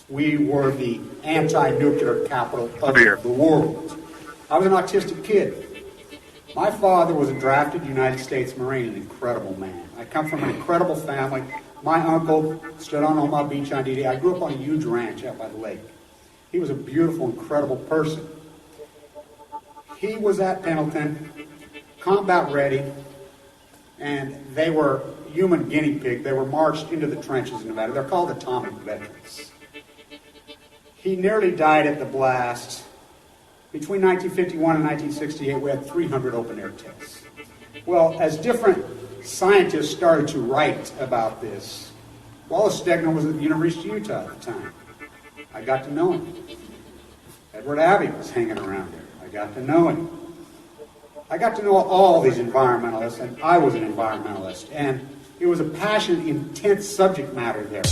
We were the anti-nuclear capital of the world. I was an autistic kid. My father was a drafted United States Marine, an incredible man. I come from an incredible family. My uncle stood on Omaha Beach on D-Day. I grew up on a huge ranch out by the lake. He was a beautiful, incredible person. He was at Pendleton, combat ready, and they were human guinea pig. They were marched into the trenches in Nevada. They're called atomic veterans. He nearly died at the blast. Between 1951 and 1968, we had 300 open-air tests. Well, as different scientists started to write about this, Wallace Stegner was at the University of Utah at the time. I got to know him. Edward Abbey was hanging around there. I got to know him. I got to know all these environmentalists, and I was an environmentalist. And it was a passionate, intense subject matter there.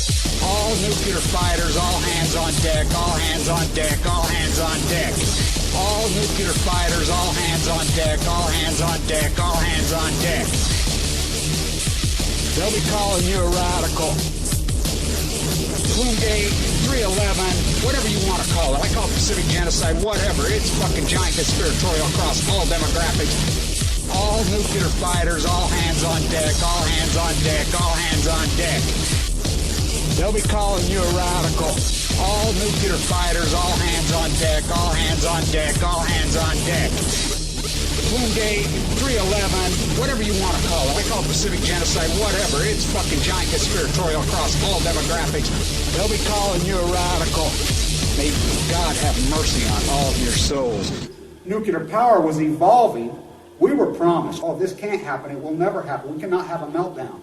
All nuclear fighters, all hands on deck, all hands on deck, all hands on deck. All nuclear fighters, all hands on deck, all hands on deck, all hands on deck. They'll be calling you a radical. Bloomgate, 311, whatever you want to call it. I call it Pacific genocide, whatever. It's fucking giant conspiratorial across all demographics. All nuclear fighters, all hands on deck, all hands on deck, all hands on deck. They'll be calling you a radical. All nuclear fighters, all hands on deck, all hands on deck, all hands on deck. Bloomgate, 311, whatever you want to call it. I call it Pacific genocide, whatever. It's fucking giant conspiratorial across all demographics. They'll be calling you a radical. May God have mercy on all of your souls. Nuclear power was evolving. We were promised, oh, this can't happen. It will never happen. We cannot have a meltdown.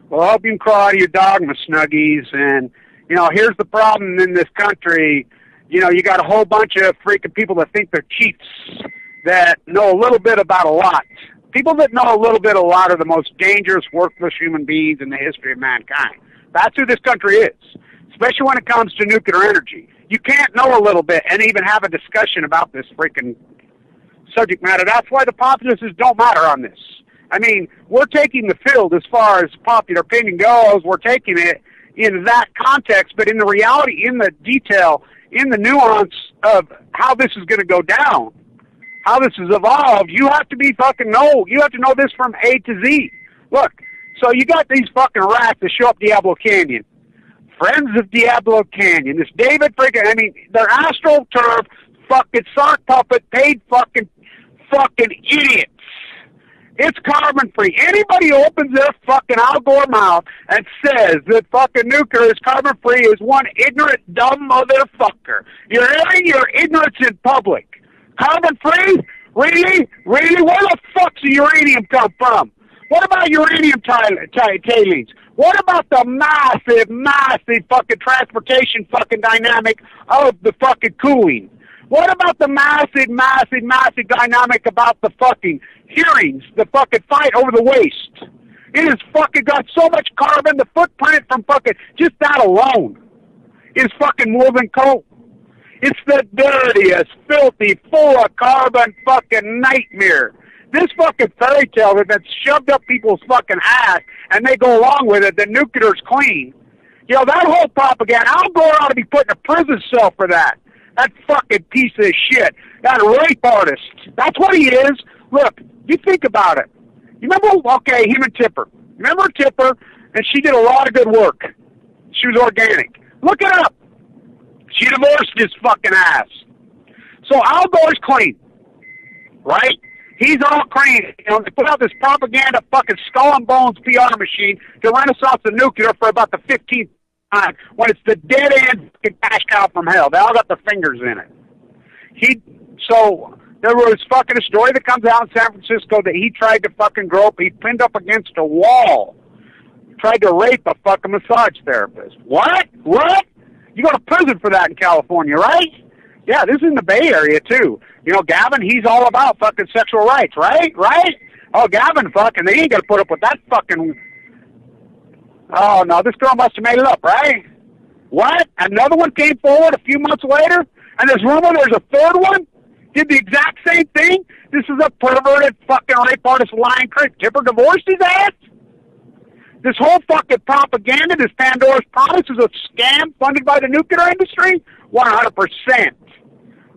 Well, I hope you can crawl out of your dogma, Snuggies. And, you know, here's the problem in this country. You know, you got a whole bunch of freaking people that think they're chiefs that know a little bit about a lot. People that know a little bit a lot are the most dangerous, worthless human beings in the history of mankind. That's who this country is, especially when it comes to nuclear energy. You can't know a little bit and even have a discussion about this freaking subject matter. That's why the populaces don't matter on this. I mean, we're taking the field as far as popular opinion goes. We're taking it in that context, but in the reality, in the detail, in the nuance of how this is going to go down, how this has evolved, you have to be fucking know. You have to know this from A to Z. Look, so you got these fucking rats that show up Diablo Canyon. Friends of Diablo Canyon. This David freaking, I mean, they're AstroTurf, fucking sock puppet, paid fucking idiots. It's carbon free. Anybody who opens their fucking Al Gore mouth and says that fucking nuclear is carbon free is one ignorant, dumb motherfucker. You're airing your ignorance in public. Carbon free? Really? Really? Where the fuck's the uranium come from? What about uranium tailings? What about the massive fucking transportation fucking dynamic of the fucking cooling? What about the massive dynamic about the fucking hearings, the fucking fight over the waste? It has fucking got so much carbon, the footprint from fucking, just that alone is fucking more than coal. It's the dirtiest, filthy, full of carbon fucking nightmare. This fucking fairy tale that's shoved up people's fucking ass and they go along with it, that nuclear's clean. You know, that whole propaganda, Al Gore ought to be put in a prison cell for that. That fucking piece of shit. That rape artist. That's what he is. Look, you think about it. You remember, okay, him and Tipper. Remember Tipper? And she did a lot of good work. She was organic. Look it up. She divorced his fucking ass. So Al Gore's clean. Right? He's all clean. You know, they put out this propaganda fucking skull and bones PR machine to renaissance the nuclear for about the 15th time when it's the dead end cash cow from hell. They all got their fingers in it. So there was fucking a story that comes out in San Francisco that he tried to fucking grope. He pinned up against a wall. Tried to rape a fucking massage therapist. What? You go to prison for that in California, right? Yeah, this is in the Bay Area, too. You know, Gavin, he's all about fucking sexual rights, right? Oh, Gavin, fucking, they ain't gonna put up with that fucking... Oh, no, this girl must have made it up, right? What? Another one came forward a few months later? And there's rumor there's a third one? Did the exact same thing? This is a perverted fucking rape artist lying creep. Tipper divorced his ass? This whole fucking propaganda, this Pandora's Promise is a scam funded by the nuclear industry? 100%.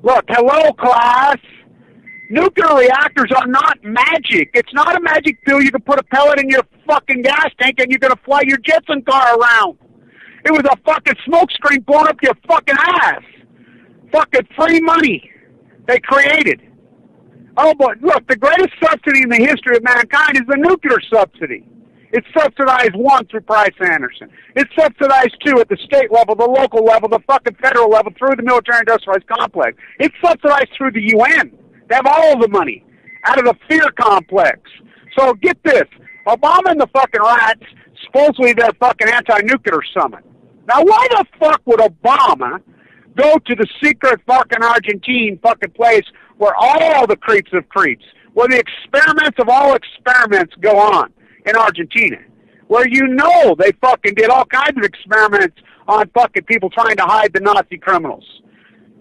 Look, hello, class. Nuclear reactors are not magic. It's not a magic pill you can put a pellet in your fucking gas tank and you're going to fly your Jetson car around. It was a fucking smoke screen blown up your fucking ass. Fucking free money they created. Oh, but look, the greatest subsidy in the history of mankind is the nuclear subsidy. It's subsidized, one, through Price-Anderson. It's subsidized, two, at the state level, the local level, the fucking federal level, through the military-industrialized complex. It's subsidized through the UN. They have all the money out of the fear complex. So get this. Obama and the fucking rats, supposedly their fucking anti-nuclear summit. Now, why the fuck would Obama go to the secret fucking Argentine fucking place where all the creeps of creeps, where the experiments of all experiments go on in Argentina, where you know they fucking did all kinds of experiments on fucking people trying to hide the Nazi criminals.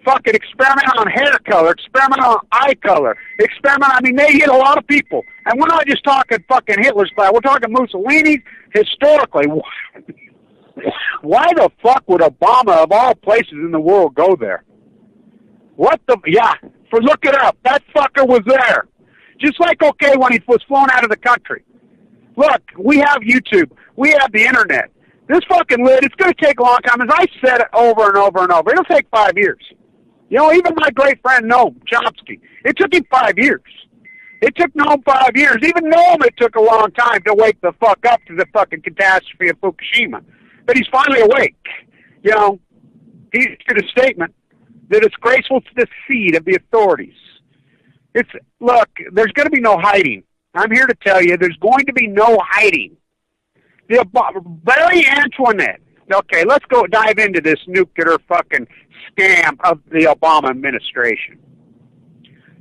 Fucking experiment on hair color, experiment on eye color, I mean, they hit a lot of people. And we're not just talking fucking Hitler's class, we're talking Mussolini's historically. Why the fuck would Obama, of all places in the world, go there? What the, yeah, look it up. That fucker was there. Just like, okay, when he was flown out of the country. Look, we have YouTube. We have the internet. This fucking lid, it's going to take a long time. As I said it over and over and over, it'll take 5 years. You know, even my great friend Noam Chomsky, it took him 5 years. It took Noam 5 years. Even Noam, it took a long time to wake the fuck up to the fucking catastrophe of Fukushima. But he's finally awake. You know, he issued a statement that it's graceful to the seed of the authorities. Look, there's going to be no hiding. I'm here to tell you, there's going to be no hiding. Marie Antoinette. Okay, let's go dive into this nuclear fucking scam of the Obama administration.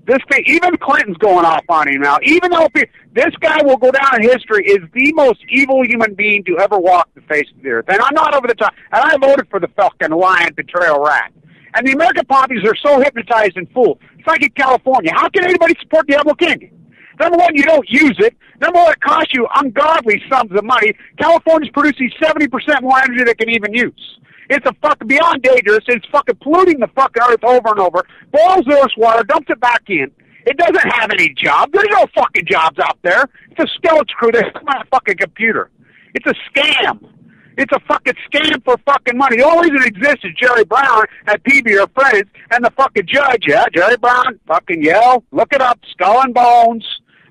This thing, even Clinton's going off on him now. Even though this guy will go down in history as the most evil human being to ever walk the face of the earth. And I'm not over the top. And I voted for the fucking lion betrayal rat. And the American populace are so hypnotized and fooled. It's like in California. How can anybody support Diablo King? Number one, you don't use it. Number one, it costs you ungodly sums of money. California's producing 70% more energy than it can even use. It's a fucking beyond dangerous. It's fucking polluting the fucking earth over and over. Boils the earth's water, dumps it back in. It doesn't have any jobs. There's no fucking jobs out there. It's a skeleton crew. There's not a fucking computer. It's a scam. It's a fucking scam for fucking money. The only reason it exists is Jerry Brown and PB are friends, and the fucking judge, yeah, Jerry Brown, fucking Yale, look it up, Skull and Bones,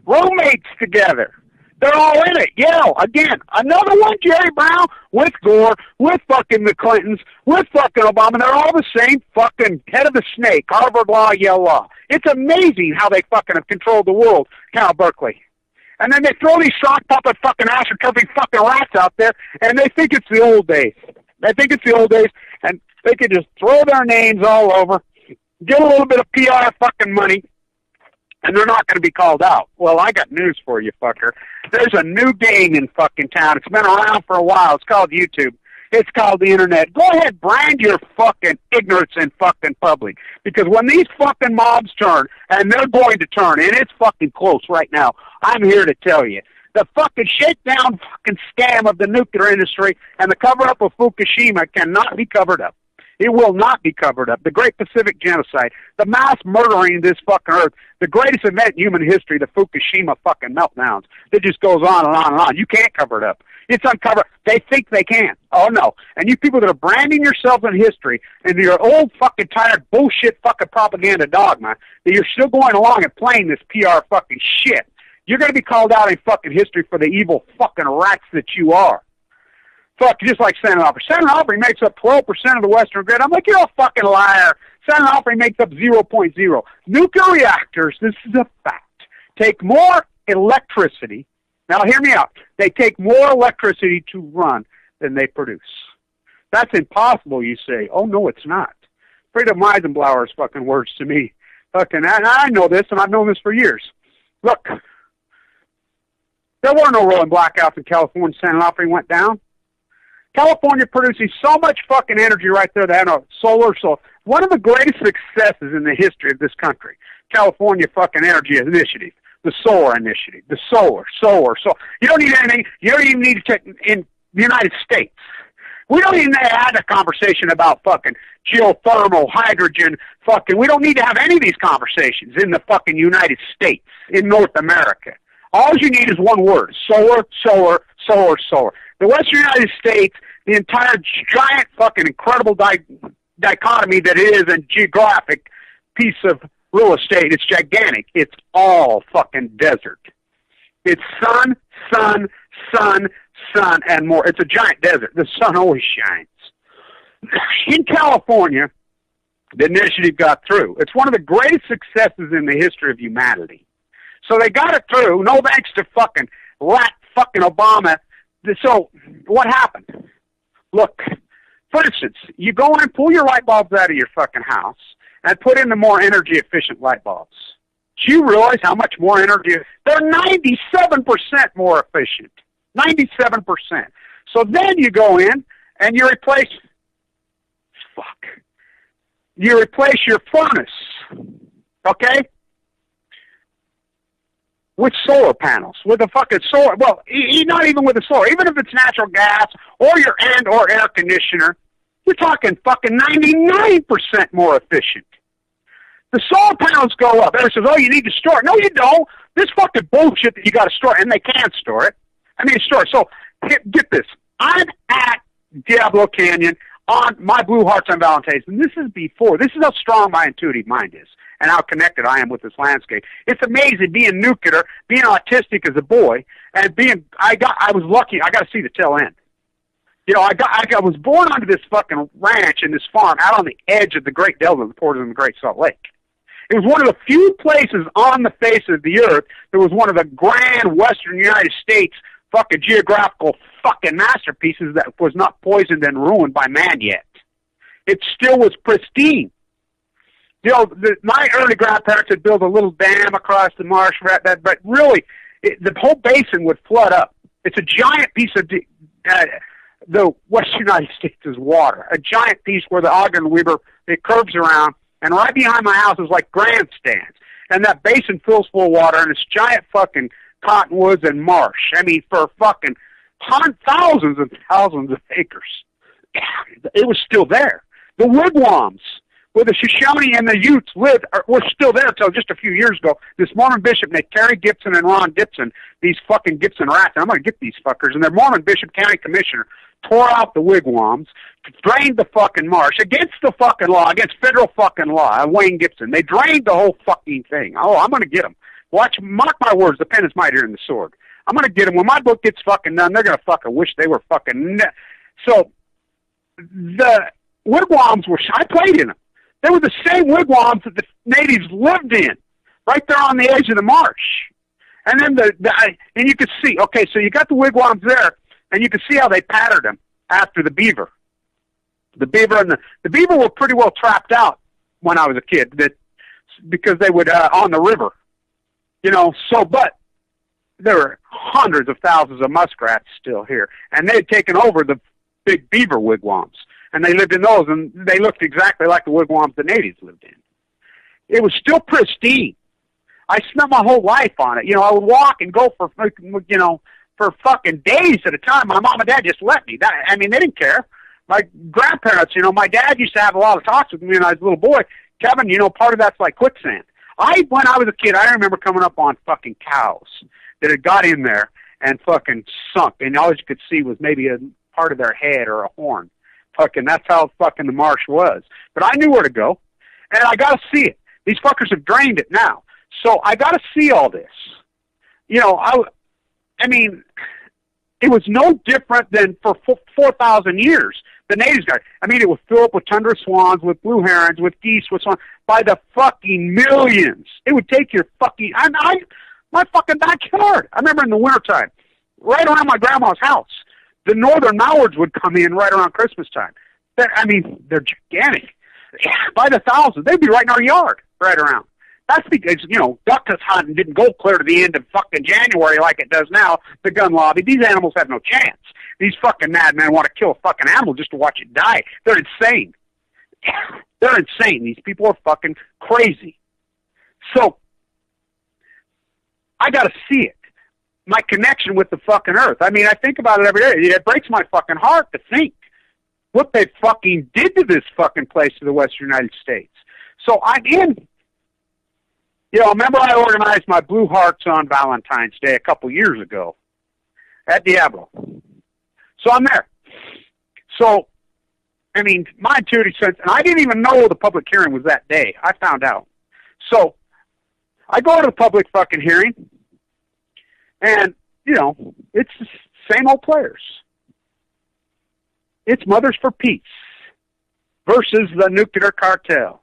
roommates together. They're all in it. Yale, again, another one, Jerry Brown, with Gore, with fucking the Clintons, with fucking Obama. They're all the same fucking head of the snake, Harvard Law, Yale Law. It's amazing how they fucking have controlled the world, Cal Berkeley. And then they throw these sock puppet fucking ass-recovering fucking rats out there, and they think it's the old days. They think it's the old days, and they can just throw their names all over, get a little bit of PR fucking money, and they're not going to be called out. Well, I got news for you, fucker. There's a new game in fucking town. It's been around for a while. It's called YouTube. It's called the Internet. Go ahead, brand your fucking ignorance in fucking public. Because when these fucking mobs turn, and they're going to turn, and it's fucking close right now, I'm here to tell you. The fucking shakedown fucking scam of the nuclear industry and the cover-up of Fukushima cannot be covered up. It will not be covered up. The Great Pacific Genocide, the mass murdering of this fucking earth, the greatest event in human history, the Fukushima fucking meltdowns. It just goes on and on and on. You can't cover it up. It's uncovered. They think they can. Oh, no. And you people that are branding yourself in history and your old fucking tired bullshit fucking propaganda dogma, that you're still going along and playing this PR fucking shit, you're going to be called out in fucking history for the evil fucking rats that you are. Fuck, just like San Onofre. San Onofre makes up 12% of the Western grid. I'm like, you're a fucking liar. San Onofre makes up 0.0. Nuclear reactors, this is a fact, take more electricity. Now, hear me out. They take more electricity to run than they produce. That's impossible, you say. Oh, no, it's not. Freedom Eisenhower's fucking words to me. Fucking, I know this, and I've known this for years. Look, there were no rolling blackouts in California. San Onofre went down. California produces so much fucking energy right there that solar. One of the greatest successes in the history of this country, California fucking Energy Initiative. The solar initiative. The solar. You don't need anything. You don't even need to check in the United States. We don't even have a conversation about fucking geothermal, hydrogen, fucking. We don't need to have any of these conversations in the fucking United States, in North America. All you need is one word: solar, solar, solar, solar. The Western United States, the entire giant fucking incredible dichotomy that it is, and geographic piece of real estate, it's gigantic. It's all fucking desert. It's sun, sun, sun, sun, and more. It's a giant desert. The sun always shines. In California, the initiative got through. It's one of the greatest successes in the history of humanity. So they got it through, no thanks to fucking Obama. So what happened? Look, for instance, you go in and pull your light bulbs out of your fucking house and put in the more energy efficient light bulbs. Do you realize how much more energy? They're 97% more efficient. 97%. So then you go in and you replace your furnace, okay, with solar panels, with a fucking solar. Well, not even with the solar. Even if it's natural gas or your or air conditioner, you're talking fucking 99% more efficient. The solar panels go up. Everyone says, "Oh, you need to store it." No, you don't. This fucking bullshit that you got to store, and they can't store it. I mean, store it. So get this. I'm at Diablo Canyon on my Blue Hearts on Valentine's, and this is before. This is how strong my intuitive mind is, and how connected I am with this landscape. It's amazing being nuclear, being autistic as a boy, and I was lucky. I got to see the tail end. You know, I was born onto this fucking ranch and this farm out on the edge of the Great Delta that pours in the Great Salt Lake. It was one of the few places on the face of the earth that was one of the grand western United States fucking geographical fucking masterpieces that was not poisoned and ruined by man yet. It still was pristine. You know, my early grandparents had built a little dam across the marsh, but really, the whole basin would flood up. It's a giant piece of the Western United States is water. A giant piece where the Ogden River, it curves around, and right behind my house is like grandstands. And that basin fills full of water, and it's giant fucking cottonwoods and marsh. I mean, for fucking thousands and thousands of acres. It was still there. The wigwams where the Shoshone and the Utes lived were still there until just a few years ago. This Mormon bishop named Terry Gibson and Ron Gibson, these fucking Gibson rats, and I'm going to get these fuckers, and their Mormon bishop, county commissioner, tore out the wigwams, drained the fucking marsh against the fucking law, against federal fucking law, Wayne Gibson. They drained the whole fucking thing. Oh, I'm going to get them. Mark my words, the pen is mightier than the sword. I'm going to get them. When my book gets fucking done, they're going to fucking wish they were fucking... So, the wigwams I played in them. They were the same wigwams that the natives lived in, right there on the edge of the marsh. And then and you could see, okay, so you got the wigwams there, and you could see how they patterned them after the beaver. The beaver were pretty well trapped out when I was a kid, because they would on the river, you know. So, but there were hundreds of thousands of muskrats still here, and they had taken over the big beaver wigwams, and they lived in those, and they looked exactly like the wigwams the natives lived in. It was still pristine. I spent my whole life on it. You know, I would walk and go for fucking days at a time. My mom and dad just let me. I mean, they didn't care. My grandparents, you know, my dad used to have a lot of talks with me when I was a little boy. Kevin, you know, part of that's like quicksand. When I was a kid, I remember coming up on fucking cows that had got in there and fucking sunk, and all you could see was maybe a part of their head or a horn. Fucking, that's how fucking the marsh was. But I knew where to go, and I got to see it. These fuckers have drained it now. So I got to see all this. You know, I mean, it was no different than for 4,000 years. The natives got it. I mean, it was filled up with tundra swans, with blue herons, with geese, with swans, by the fucking millions. It would take your fucking, my fucking backyard. I remember in the wintertime, right around my grandma's house, the northern mallards would come in right around Christmas time. They're gigantic. By the thousands. They'd be right in our yard, right around. That's because, you know, duck hunting didn't go clear to the end of fucking January like it does now, the gun lobby. These animals have no chance. These fucking madmen want to kill a fucking animal just to watch it die. They're insane. They're insane. These people are fucking crazy. So, I got to see it. My connection with the fucking earth. I mean, I think about it every day. It breaks my fucking heart to think what they fucking did to this fucking place, to the Western United States. So I'm in. Remember I organized my Blue Hearts on Valentine's Day a couple years ago at Diablo. So I'm there. So, I mean, my 2 cents, and I didn't even know the public hearing was that day. I found out. So, I go to the public fucking hearing, and, it's the same old players. It's Mothers for Peace versus the nuclear cartel.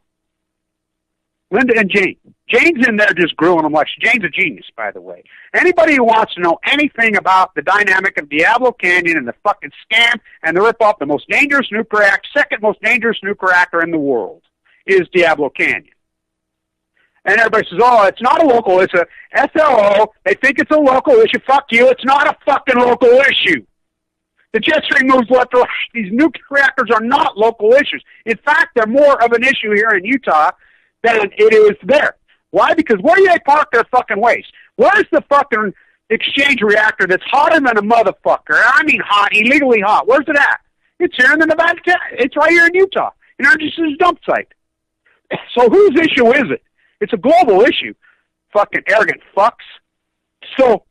Linda and Jane. Jane's in there just grilling them like Jane's a genius, by the way. Anybody who wants to know anything about the dynamic of Diablo Canyon and the fucking scam and the rip-off, the most dangerous nuclear reactor, second most dangerous nuclear reactor in the world is Diablo Canyon. And everybody says, oh, it's not a local, it's a SLO. They think it's a local issue. Fuck you, it's not a fucking local issue. The jet stream moves left to right. These nuclear reactors are not local issues. In fact, they're more of an issue here in Utah than it is there. Why? Because where do they park their fucking waste? Where's the fucking exchange reactor that's hotter than a motherfucker? I mean hot, illegally hot. Where's it at? It's here in the Nevada. It's right here in Utah, in Anderson's dump site. So whose issue is it? It's a global issue. Fucking arrogant fucks. So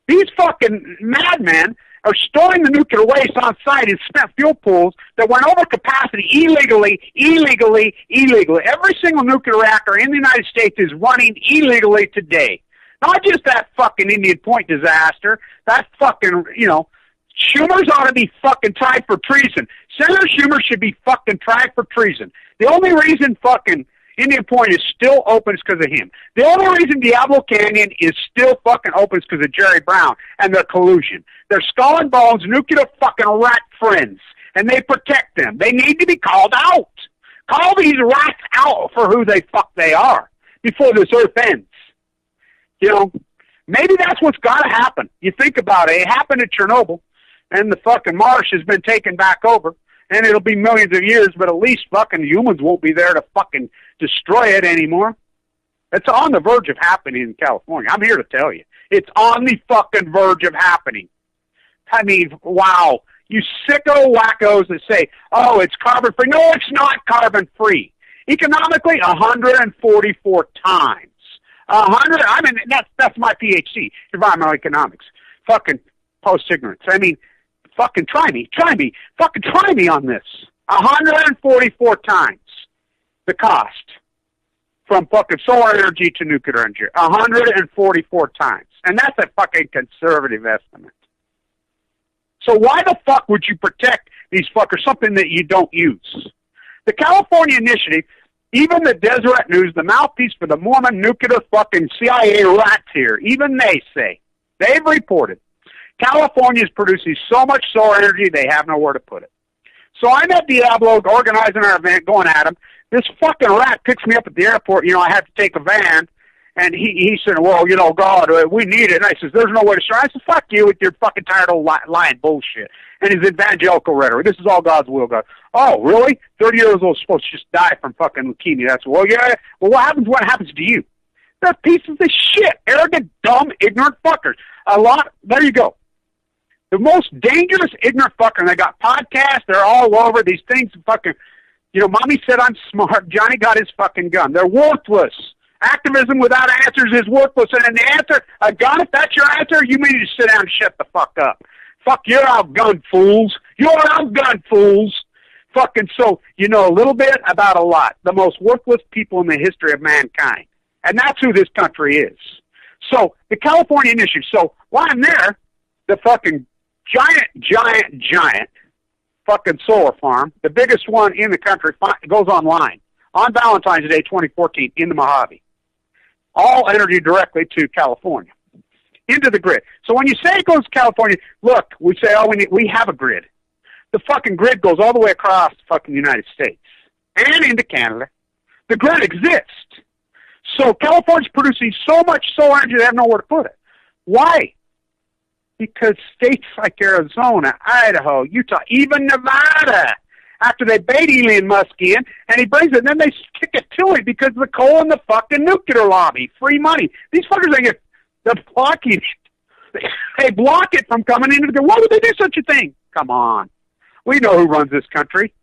these fucking madmen are storing the nuclear waste on site in spent fuel pools that went over capacity illegally. Every single nuclear reactor in the United States is running illegally today. Not just that fucking Indian Point disaster. That fucking, Schumer's ought to be fucking tried for treason. Senator Schumer should be fucking tried for treason. The only reason fucking Indian Point is still open is because of him. The only reason Diablo Canyon is still fucking open is because of Jerry Brown and their collusion. They're skull and bones, nuclear fucking rat friends, and they protect them. They need to be called out. Call these rats out for who they are before this earth ends. Maybe that's what's got to happen. You think about it. It happened at Chernobyl, and the fucking marsh has been taken back over, and it'll be millions of years, but at least fucking humans won't be there to fucking destroy it anymore. It's on the verge of happening in California. I'm here to tell you. It's on the fucking verge of happening. I mean, wow. You sicko wackos that say, oh, it's carbon-free. No, it's not carbon-free. Economically, 144 times. 100, I mean, that's my PhD, environmental economics. Fucking post-ignorance. I mean, fucking try me. Fucking try me on this. 144 times the cost from fucking solar energy to nuclear energy. 144 times. And that's a fucking conservative estimate. So why the fuck would you protect these fuckers, something that you don't use? The California Initiative, even the Deseret News, the mouthpiece for the Mormon nuclear fucking CIA rats here, even they say, they've reported, California is producing so much solar energy they have nowhere to put it. So I'm at Diablo organizing our event, going at him. This fucking rat picks me up at the airport. I have to take a van. And he said, well, God, we need it. And I says, there's no way to start. I said, fuck you with your fucking tired old lying bullshit. And his evangelical rhetoric. This is all God's will, God. Oh, really? 30 years old is supposed to just die from fucking leukemia. That's, well, yeah. Well, what happens to you? They're pieces of shit. Arrogant, dumb, ignorant fuckers. There you go. The most dangerous ignorant fucker. And they got podcasts. They're all over. These things fucking, mommy said I'm smart. Johnny got his fucking gun. They're worthless. Activism without answers is worthless. And the answer, a gun, if that's your answer, you need to sit down and shut the fuck up. Fuck, you're outgunned, fools. You're outgunned, fools. Fucking so, a little bit about a lot. The most worthless people in the history of mankind. And that's who this country is. So, the California Initiative. So, while I'm there, the fucking giant fucking solar farm, the biggest one in the country, goes online on Valentine's Day 2014 in the Mojave. All energy directly to California, into the grid. So when you say it goes to California, look, we say, we have a grid. The fucking grid goes all the way across the fucking United States and into Canada. The grid exists. So California's producing so much solar energy they have nowhere to put it. Why? Because states like Arizona, Idaho, Utah, even Nevada after they bait Elon Musk in, and he brings it, and then they stick it to him because of the coal and the fucking nuclear lobby. Free money. These fuckers, they're blocking it. They block it from coming into the... Why would they do such a thing? Come on. We know who runs this country.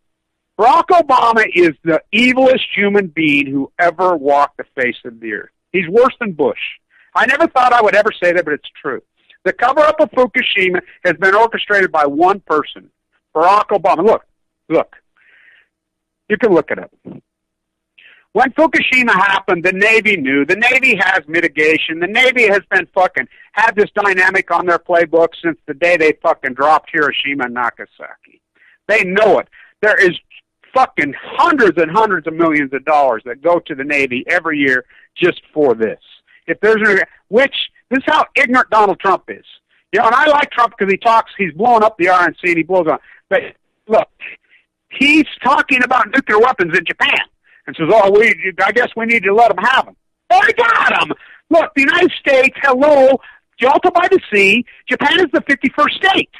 Barack Obama is the evilest human being who ever walked the face of the earth. He's worse than Bush. I never thought I would ever say that, but it's true. The cover-up of Fukushima has been orchestrated by one person, Barack Obama. Look. You can look it up. When Fukushima happened, the Navy knew. The Navy has mitigation. The Navy has been had this dynamic on their playbook since the day they fucking dropped Hiroshima and Nagasaki. They know it. There is fucking hundreds and hundreds of millions of dollars that go to the Navy every year just for this. If there's this is how ignorant Donald Trump is. You know, and I like Trump because he's blowing up the RNC and he blows on. But look, he's talking about nuclear weapons in Japan and says, I guess we need to let them have them. Oh, they got them. Look, the United States, hello, Delta by the Sea, Japan is the 51st state.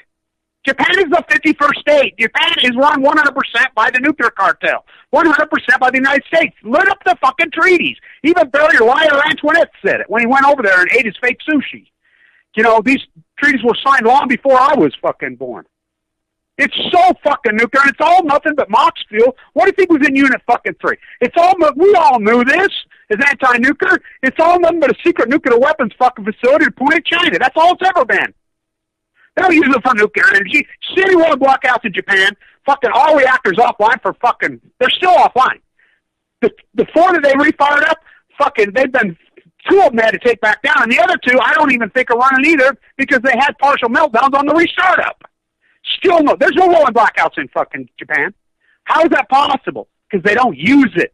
Japan is the 51st state. Japan is run 100% by the nuclear cartel, 100% by the United States. Lit up the fucking treaties. Even Barry Liar Antoinette said it when he went over there and ate his fake sushi. You know, these treaties were signed long before I was fucking born. It's so fucking nuclear, and it's all nothing but Mox fuel. What do you think was in Unit fucking 3? We all knew this is anti-nuclear. It's all nothing but a secret nuclear weapons fucking facility to point at China. That's all it's ever been. They don't use it for nuclear energy. Citywide blackouts in Japan, fucking all reactors offline for fucking, they're still offline. The four that they refired up, fucking, they've been, two of them had to take back down, and the other two I don't even think are running either because they had partial meltdowns on the restart up. Still no, there's no rolling blackouts in fucking Japan. How is that possible? Because they don't use it.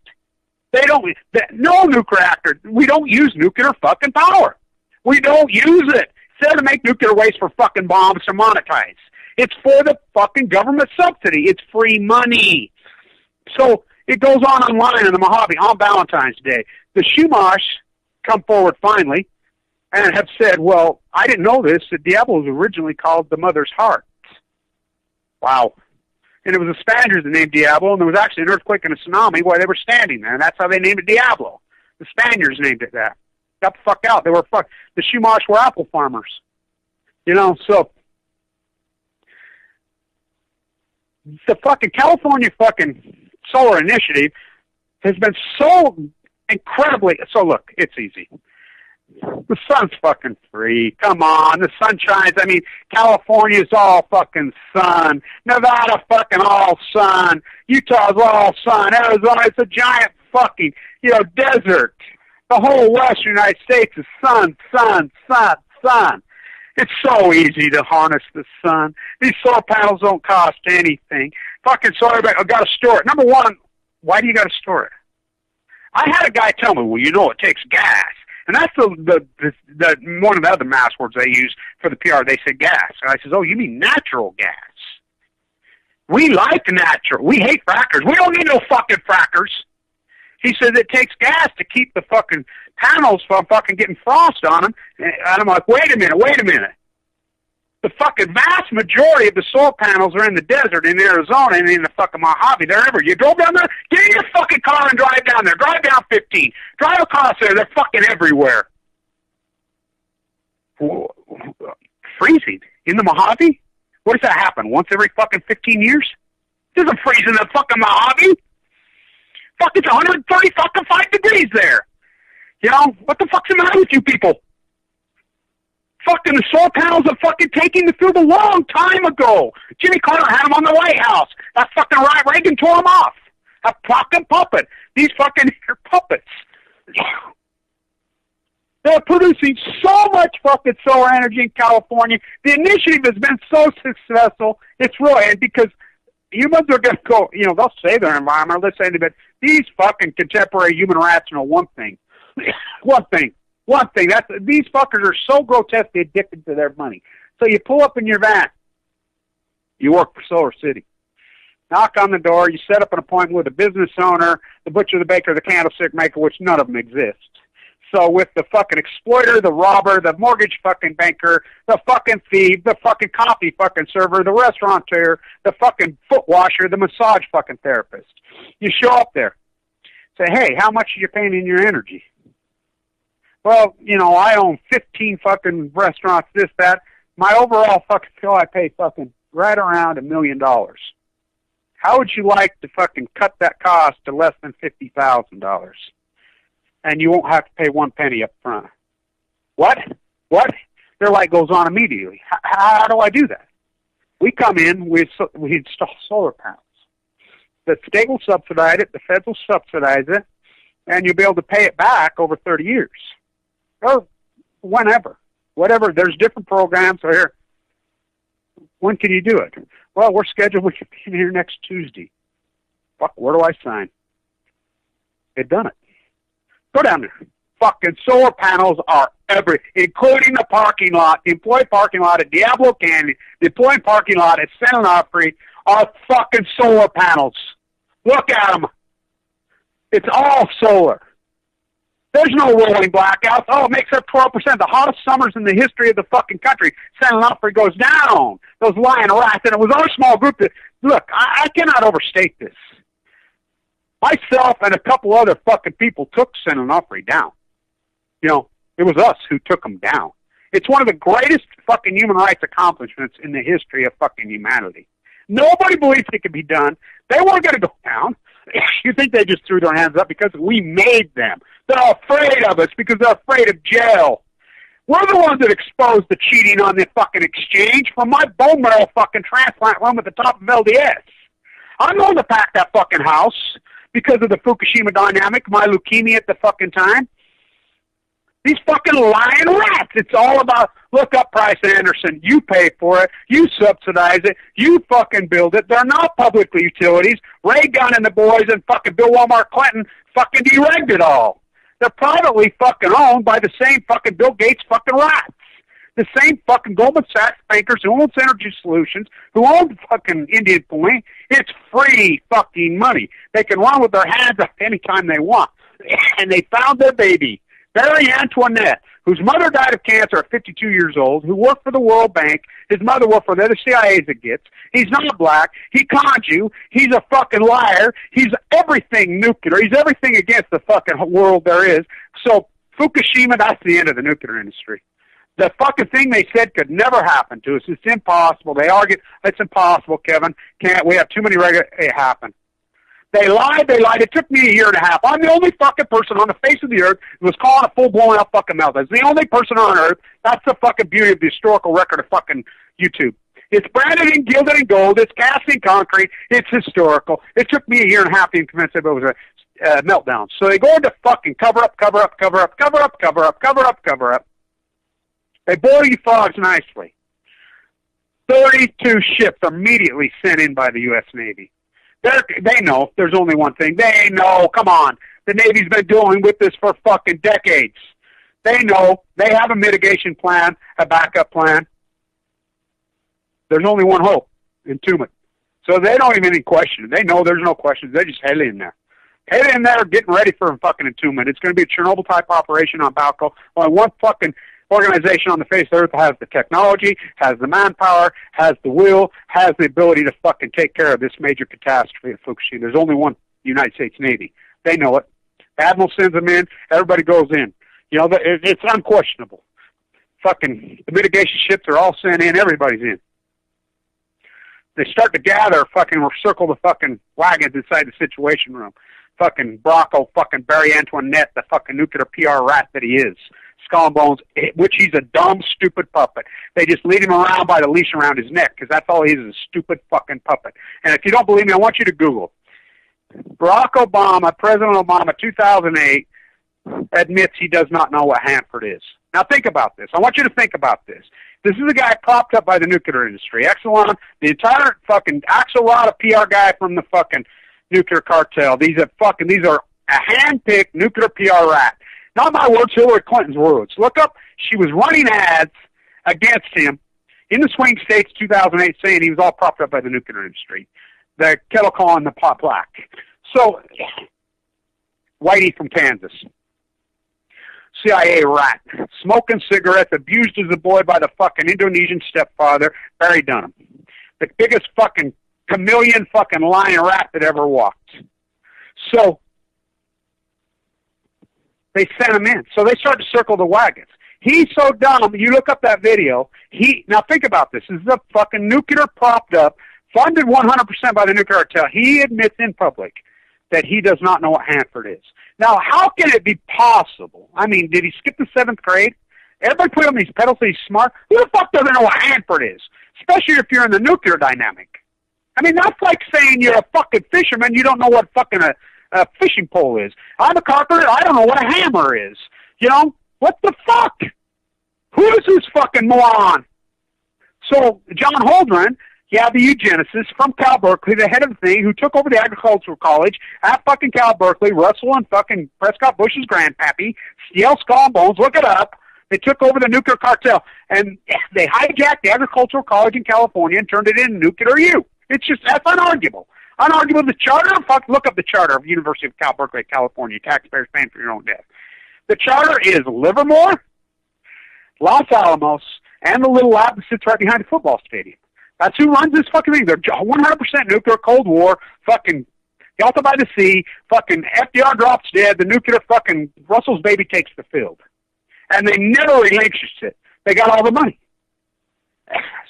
No nuclear reactor. We don't use nuclear fucking power. We don't use it. Instead of make nuclear waste for fucking bombs to monetize. It's for the fucking government subsidy. It's free money. So it goes on online in the Mojave on Valentine's Day. The Shumash come forward finally and have said, well, I didn't know this. The Diablo was originally called the Mother's Heart. Wow. And it was the Spaniards that named Diablo, and there was actually an earthquake and a tsunami while they were standing there, and that's how they named it Diablo. The Spaniards named it that. Got the fuck out. The Shumash were apple farmers. You know, so the fucking California fucking solar initiative has been so incredibly, so look, it's easy. The sun's fucking free. Come on, the sun shines. I mean, California's all fucking sun. Nevada fucking all sun. Utah's all sun. Arizona, it's a giant fucking, desert. The whole western United States is sun, sun, sun, sun. It's so easy to harness the sun. These solar panels don't cost anything. Fucking sorry, but I've got to store it. Number one, why do you got to store it? I had a guy tell me, well, it takes gas. And that's the one of the other mass words they use for the PR. They say gas. And I says, oh, you mean natural gas. We like natural. We hate frackers. We don't need no fucking frackers. He says it takes gas to keep the fucking panels from fucking getting frost on them. And I'm like, wait a minute. The fucking vast majority of the solar panels are in the desert in Arizona and in the fucking Mojave. They're everywhere. You drove down there? Get in your fucking car and drive down there. Drive down 15. Drive across there. They're fucking everywhere. Freezing in the Mojave? What does that happen? Once every fucking 15 years? It doesn't freeze in the fucking Mojave. Fuck, it's 130 fucking 5 degrees there. What the fuck's the matter with you people? Fucking the solar panels are fucking taking the field a long time ago. Jimmy Carter had them on the White House. That fucking Reagan tore them off. A fucking puppet. These fucking puppets. They're producing so much fucking solar energy in California. The initiative has been so successful. It's really because humans are going to go, they'll say they're environmentalists, but these fucking contemporary human rats know one thing. One thing. These fuckers are so grotesquely addicted to their money. So you pull up in your van. You work for Solar City. Knock on the door. You set up an appointment with a business owner, the butcher, the baker, the candlestick maker, which none of them exist. So with the fucking exploiter, the robber, the mortgage fucking banker, the fucking thief, the fucking coffee fucking server, the restaurateur, the fucking foot washer, the massage fucking therapist. You show up there. Say, hey, how much are you paying in your energy? Well, you know, I own 15 fucking restaurants, this, that. My overall fucking bill, I pay fucking right around $1 million. How would you like to fucking cut that cost to less than $50,000? And you won't have to pay one penny up front. What? Their light goes on immediately. How do I do that? We come in, we install solar panels. The state will subsidize it, the feds will subsidize it, and you'll be able to pay it back over 30 years. Or whenever. Whatever. There's different programs. So here, when can you do it? Well, we're scheduled. We can be here next Tuesday. Fuck, where do I sign? They've done it. Go down there. Fucking solar panels are including the parking lot, the employee parking lot at Diablo Canyon, the employee parking lot at San Onofre are fucking solar panels. Look at them. It's all solar. There's no rolling blackouts. Oh, it makes up 12%. The hottest summers in the history of the fucking country. San Onofre goes down. Those lying rats. And it was our small group that, look, I cannot overstate this. Myself and a couple other fucking people took San Onofre down. You know, it was us who took them down. It's one of the greatest fucking human rights accomplishments in the history of fucking humanity. Nobody believes it could be done. They weren't going to go down. You think they just threw their hands up because we made them. They're afraid of us because they're afraid of jail. We're the ones that exposed the cheating on the fucking exchange from my bone marrow fucking transplant room at the top of LDS. I'm going to pack that fucking house because of the Fukushima dynamic, my leukemia at the fucking time. These fucking lying rats. It's all about, look up Price Anderson. You pay for it. You subsidize it. You fucking build it. They're not public utilities. Ray Gunn and the boys and fucking Bill Walmart Clinton fucking deregged it all. They're privately fucking owned by the same fucking Bill Gates fucking rats. The same fucking Goldman Sachs bankers who own Energy Solutions, who own fucking Indian Point. It's free fucking money. They can run with their hands up anytime they want. And they found their baby, Marie Antoinette, whose mother died of cancer at 52 years old, who worked for the World Bank. His mother worked for the other CIAs it gets. He's not black. He conned you. He's a fucking liar. He's everything nuclear. He's everything against the fucking world there is. So Fukushima, that's the end of the nuclear industry. The fucking thing they said could never happen to us. It's impossible. They argue, it's impossible, Kevin. We have too many it happened. They lied. It took me a year and a half. I'm the only fucking person on the face of the earth who was calling a full-blown out fucking meltdown. It's the only person on earth. That's the fucking beauty of the historical record of fucking YouTube. It's branded in gilded and gold. It's cast in concrete. It's historical. It took me a year and a half to convince everybody it was a meltdown. So they go into fucking cover up. They boil you frogs nicely. 32 ships immediately sent in by the U.S. Navy. They know there's only one thing. They know, come on. The Navy's been dealing with this for fucking decades. They know. They have a mitigation plan, a backup plan. There's only one hope, entombment. So they don't even question it. They know there's no questions. They just head in there. Head in there getting ready for a fucking entombment. It's going to be a Chernobyl-type operation on Balco. Only one fucking organization on the face of the earth has the technology, has the manpower, has the will, has the ability to fucking take care of this major catastrophe at Fukushima. There's only one United States Navy. They know it. Admiral sends them in. Everybody goes in. You know, it's unquestionable. Fucking the mitigation ships are all sent in. Everybody's in. They start to gather, fucking circle the fucking wagons inside the Situation Room. Fucking Brocco, fucking Barry Antoinette, the fucking nuclear PR rat that he is. Skull and Bones, which he's a dumb, stupid puppet. They just lead him around by the leash around his neck, because that's all he is a stupid fucking puppet. And if you don't believe me, I want you to Google. Barack Obama, President Obama, 2008, admits he does not know what Hanford is. Now think about this. I want you to think about this. This is a guy propped up by the nuclear industry. Exelon, the entire fucking Axelrod, a PR guy from the fucking nuclear cartel. These are a hand-picked nuclear PR rat. Not my words, Hillary Clinton's words. Look up, she was running ads against him in the swing states 2008 saying he was all propped up by the nuclear industry. The kettle calling the pot black. So, Whitey from Kansas. CIA rat, smoking cigarettes, abused as a boy by the fucking Indonesian stepfather, Barry Dunham. The biggest fucking chameleon fucking lion rat that ever walked. So they sent him in. So they started to circle the wagons. He's so dumb, you look up that video, now think about this. This is a fucking nuclear propped up, funded 100% by the nuclear cartel. He admits in public that he does not know what Hanford is. Now, how can it be possible? I mean, did he skip the 7th grade? Everybody put him these pedals that he's smart. Who the fuck doesn't know what Hanford is? Especially if you're in the nuclear dynamic. I mean, that's like saying you're a fucking fisherman, you don't know what fucking a fishing pole is. I'm a carpenter, I don't know what a hammer is. You know? What the fuck? Who is this fucking moron? So, John Holdren, the eugenicist from Cal Berkeley, the head of the thing, who took over the agricultural college at fucking Cal Berkeley, Russell and fucking Prescott Bush's grandpappy, Yale Skull and Bones, look it up. They took over the nuclear cartel, and they hijacked the agricultural college in California and turned it into Nuclear U. It's just, that's unarguable. Unarguable. The charter, look up the charter of University of Cal Berkeley, California, taxpayers paying for your own debt. The charter is Livermore, Los Alamos, and the little lab that sits right behind the football stadium. That's who runs this fucking thing. They're 100% nuclear, Cold War, fucking Delta by the Sea, fucking FDR drops dead, the nuclear fucking Russell's baby takes the field. And they never relinquished it. They got all the money.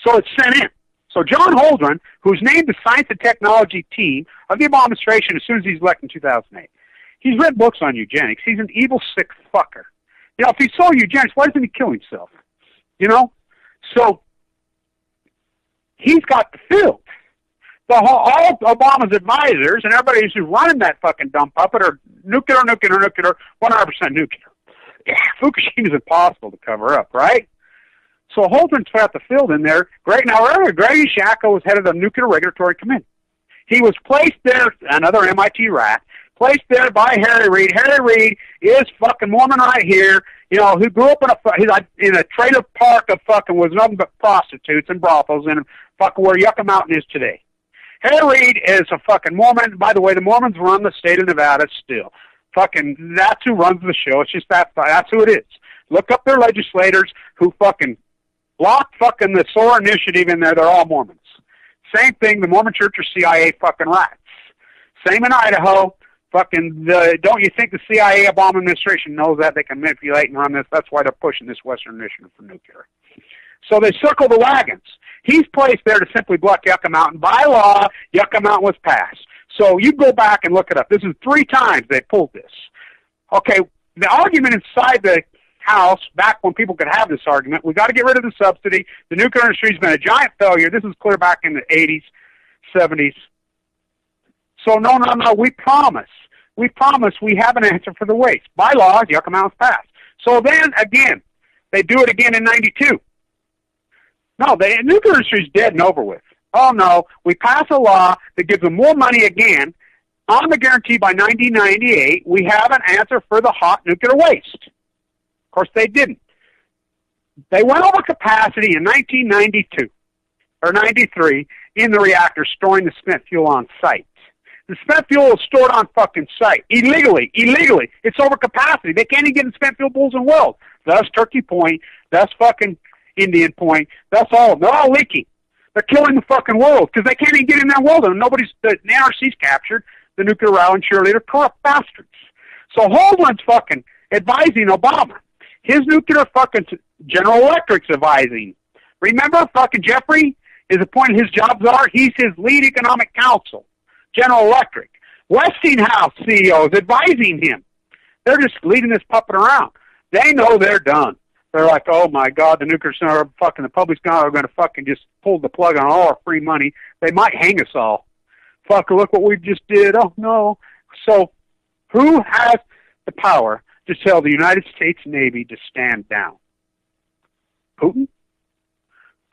So it's sent in. So John Holdren, who's named the Science and Technology team of the Obama administration as soon as he's elected in 2008, he's written books on eugenics. He's an evil, sick fucker. You know, if he's so eugenics, why doesn't he kill himself? You know? So he's got the field. All Obama's advisors and everybody who's running that fucking dumb puppet are nuclear, 100% nuclear. Fukushima's impossible to cover up, right? So Holdren's got the field in there. Greg Shacko was head of the Nuclear Regulatory Committee. He was placed there, another MIT rat, placed there by Harry Reid. Harry Reid is fucking Mormon right here, you know, who grew up in a trailer park of fucking was nothing but prostitutes and brothels and fucking where Yucca Mountain is today. Harry Reid is a fucking Mormon. By the way, the Mormons run the state of Nevada still. Fucking, that's who runs the show. It's just that's who it is. Look up their legislators who fucking blocked fucking the SOAR initiative in there. They're all Mormons. Same thing, the Mormon Church are CIA fucking rats. Same in Idaho. Fucking, don't you think the CIA Obama administration knows that? They can manipulate and run this. That's why they're pushing this Western initiative for nuclear. So they circle the wagons. He's placed there to simply block Yucca Mountain. By law, Yucca Mountain was passed. So you go back and look it up. This is 3 times they pulled this. Okay, the argument inside the House, back when people could have this argument, we got to get rid of the subsidy. The nuclear industry's been a giant failure. This is clear back in the 80s, 70s. So no, we promise. We promise we have an answer for the waste. By law, Yucca Mountain's passed. So then, again, they do it again in 92. No, the nuclear industry's dead and over with. Oh, no, we pass a law that gives them more money again. On the guarantee by 1998, we have an answer for the hot nuclear waste. Of course, they didn't. They went over capacity in 1992 or 93 in the reactor, storing the spent fuel on site. The spent fuel is stored on fucking site illegally. It's over capacity. They can't even get in spent fuel pools in the world. Thus Turkey Point. Thus fucking Indian Point. They're all leaking. They're killing the fucking world because they can't even get in that world. And the NRC's captured the nuclear row and cheerleader corrupt bastards. So Holdren's fucking advising Obama. His nuclear fucking General Electric's advising. Remember fucking Jeffrey is appointed his jobs are? He's his lead economic counsel. General Electric. Westinghouse CEO is advising him. They're just leading this puppet around. They know they're done. They're like, oh my God, the nuclear center, fucking the public's are going to fucking just pull the plug on all our free money. They might hang us all. Fuck, look what we just did. Oh no. So, who has the power to tell the United States Navy to stand down? Putin?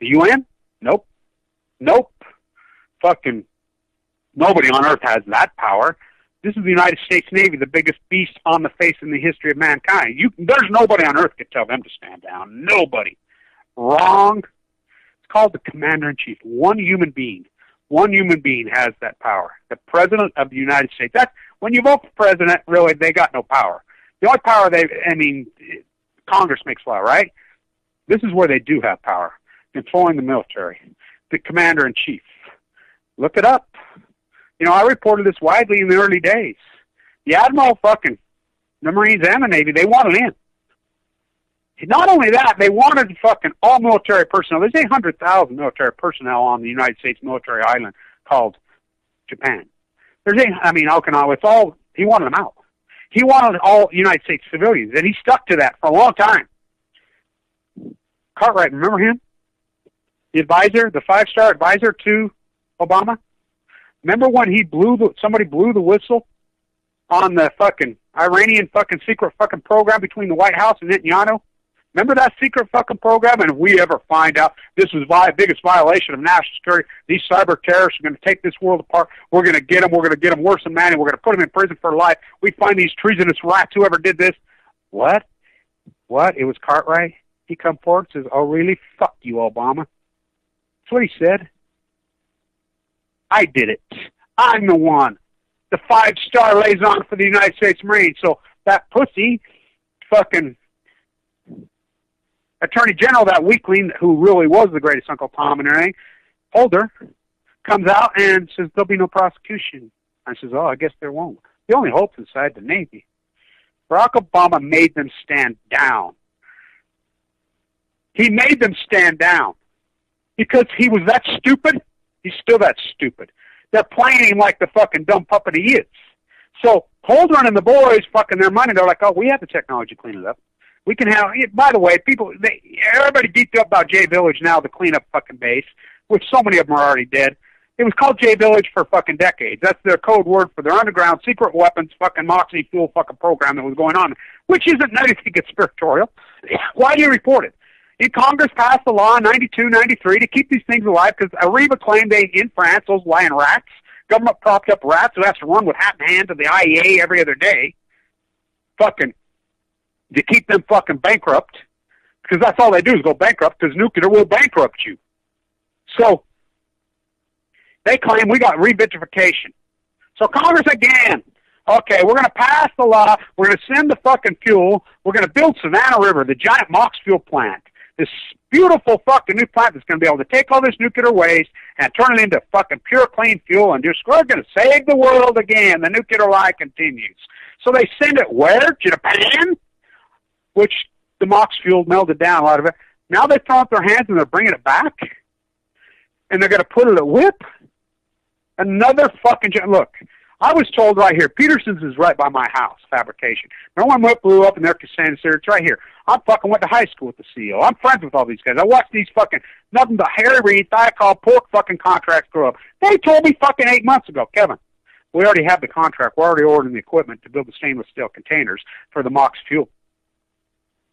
The UN? Nope. Fucking nobody on earth has that power. This is the United States Navy, the biggest beast on the face in the history of mankind. There's nobody on earth could tell them to stand down. Nobody. Wrong. It's called the Commander-in-Chief. One human being has that power. The President of the United States. That's when you vote for president, really, they got no power. The only power Congress makes law, right? This is where they do have power, controlling the military, the commander-in-chief. Look it up. I reported this widely in the early days. The Admiral the Marines and the Navy, they wanted in. Not only that, they wanted all military personnel. There's 800,000 military personnel on the United States military island called Japan. Okinawa, he wanted them out. He wanted all United States civilians, and he stuck to that for a long time. Cartwright, remember him? The advisor, the 5-star advisor to Obama? Remember when somebody blew the whistle on the Iranian secret program between the White House and Netanyahu? Remember that secret program? And if we ever find out this was the biggest violation of national security, these cyber terrorists are going to take this world apart. We're going to get them. We're going to get them worse than Manny. We're going to put them in prison for life. We find these treasonous rats, whoever did this. What? It was Cartwright. He come forward and says, "Oh, really? Fuck you, Obama." That's what he said. I did it. I'm the one. The 5-star liaison for the United States Marines. So that pussy Attorney General, that weakling who really was the greatest Uncle Tom and everything, Holder, comes out and says there'll be no prosecution. I says, I guess there won't. The only hope's inside the Navy. Barack Obama made them stand down. He made them stand down because he was that stupid. He's still that stupid. They're playing him like the dumb puppet he is. So Holdren and the boys their money. They're like, we have the technology to clean it up. We can have. By the way, everybody geeked up about J Village now, the cleanup base, which so many of them are already dead. It was called J Village for decades. That's their code word for their underground secret weapons Moxie fuel program that was going on, which isn't anything conspiratorial. Why do you report it? Congress passed a law in 92, 93 to keep these things alive because Arriva claimed in France, those lying rats, government propped up rats who has to run with hat in hand to the IEA every other day, to keep them bankrupt, because that's all they do is go bankrupt, because nuclear will bankrupt you. So they claim we got revitrification. So Congress again, okay, we're going to pass the law, we're going to send the fuel, we're going to build Savannah River, the giant Mox fuel plant, this beautiful new plant that's going to be able to take all this nuclear waste and turn it into pure clean fuel, and we're going to save the world again. The nuclear lie continues. So they send it where? Japan? Which the Mox fuel melted down a lot of it. Now they throw up their hands and they're bringing it back, and they're going to put it at WIP. Another look. I was told right here, Peterson's is right by my house, fabrication. Remember when WIP blew up in their Cassandra City? It's right here. I went to high school with the CEO. I'm friends with all these guys. I watched these nothing but Harry Reid, Thiokol, pork contracts grow up. They told me 8 months ago, Kevin, we already have the contract. We're already ordering the equipment to build the stainless steel containers for the Mox fuel.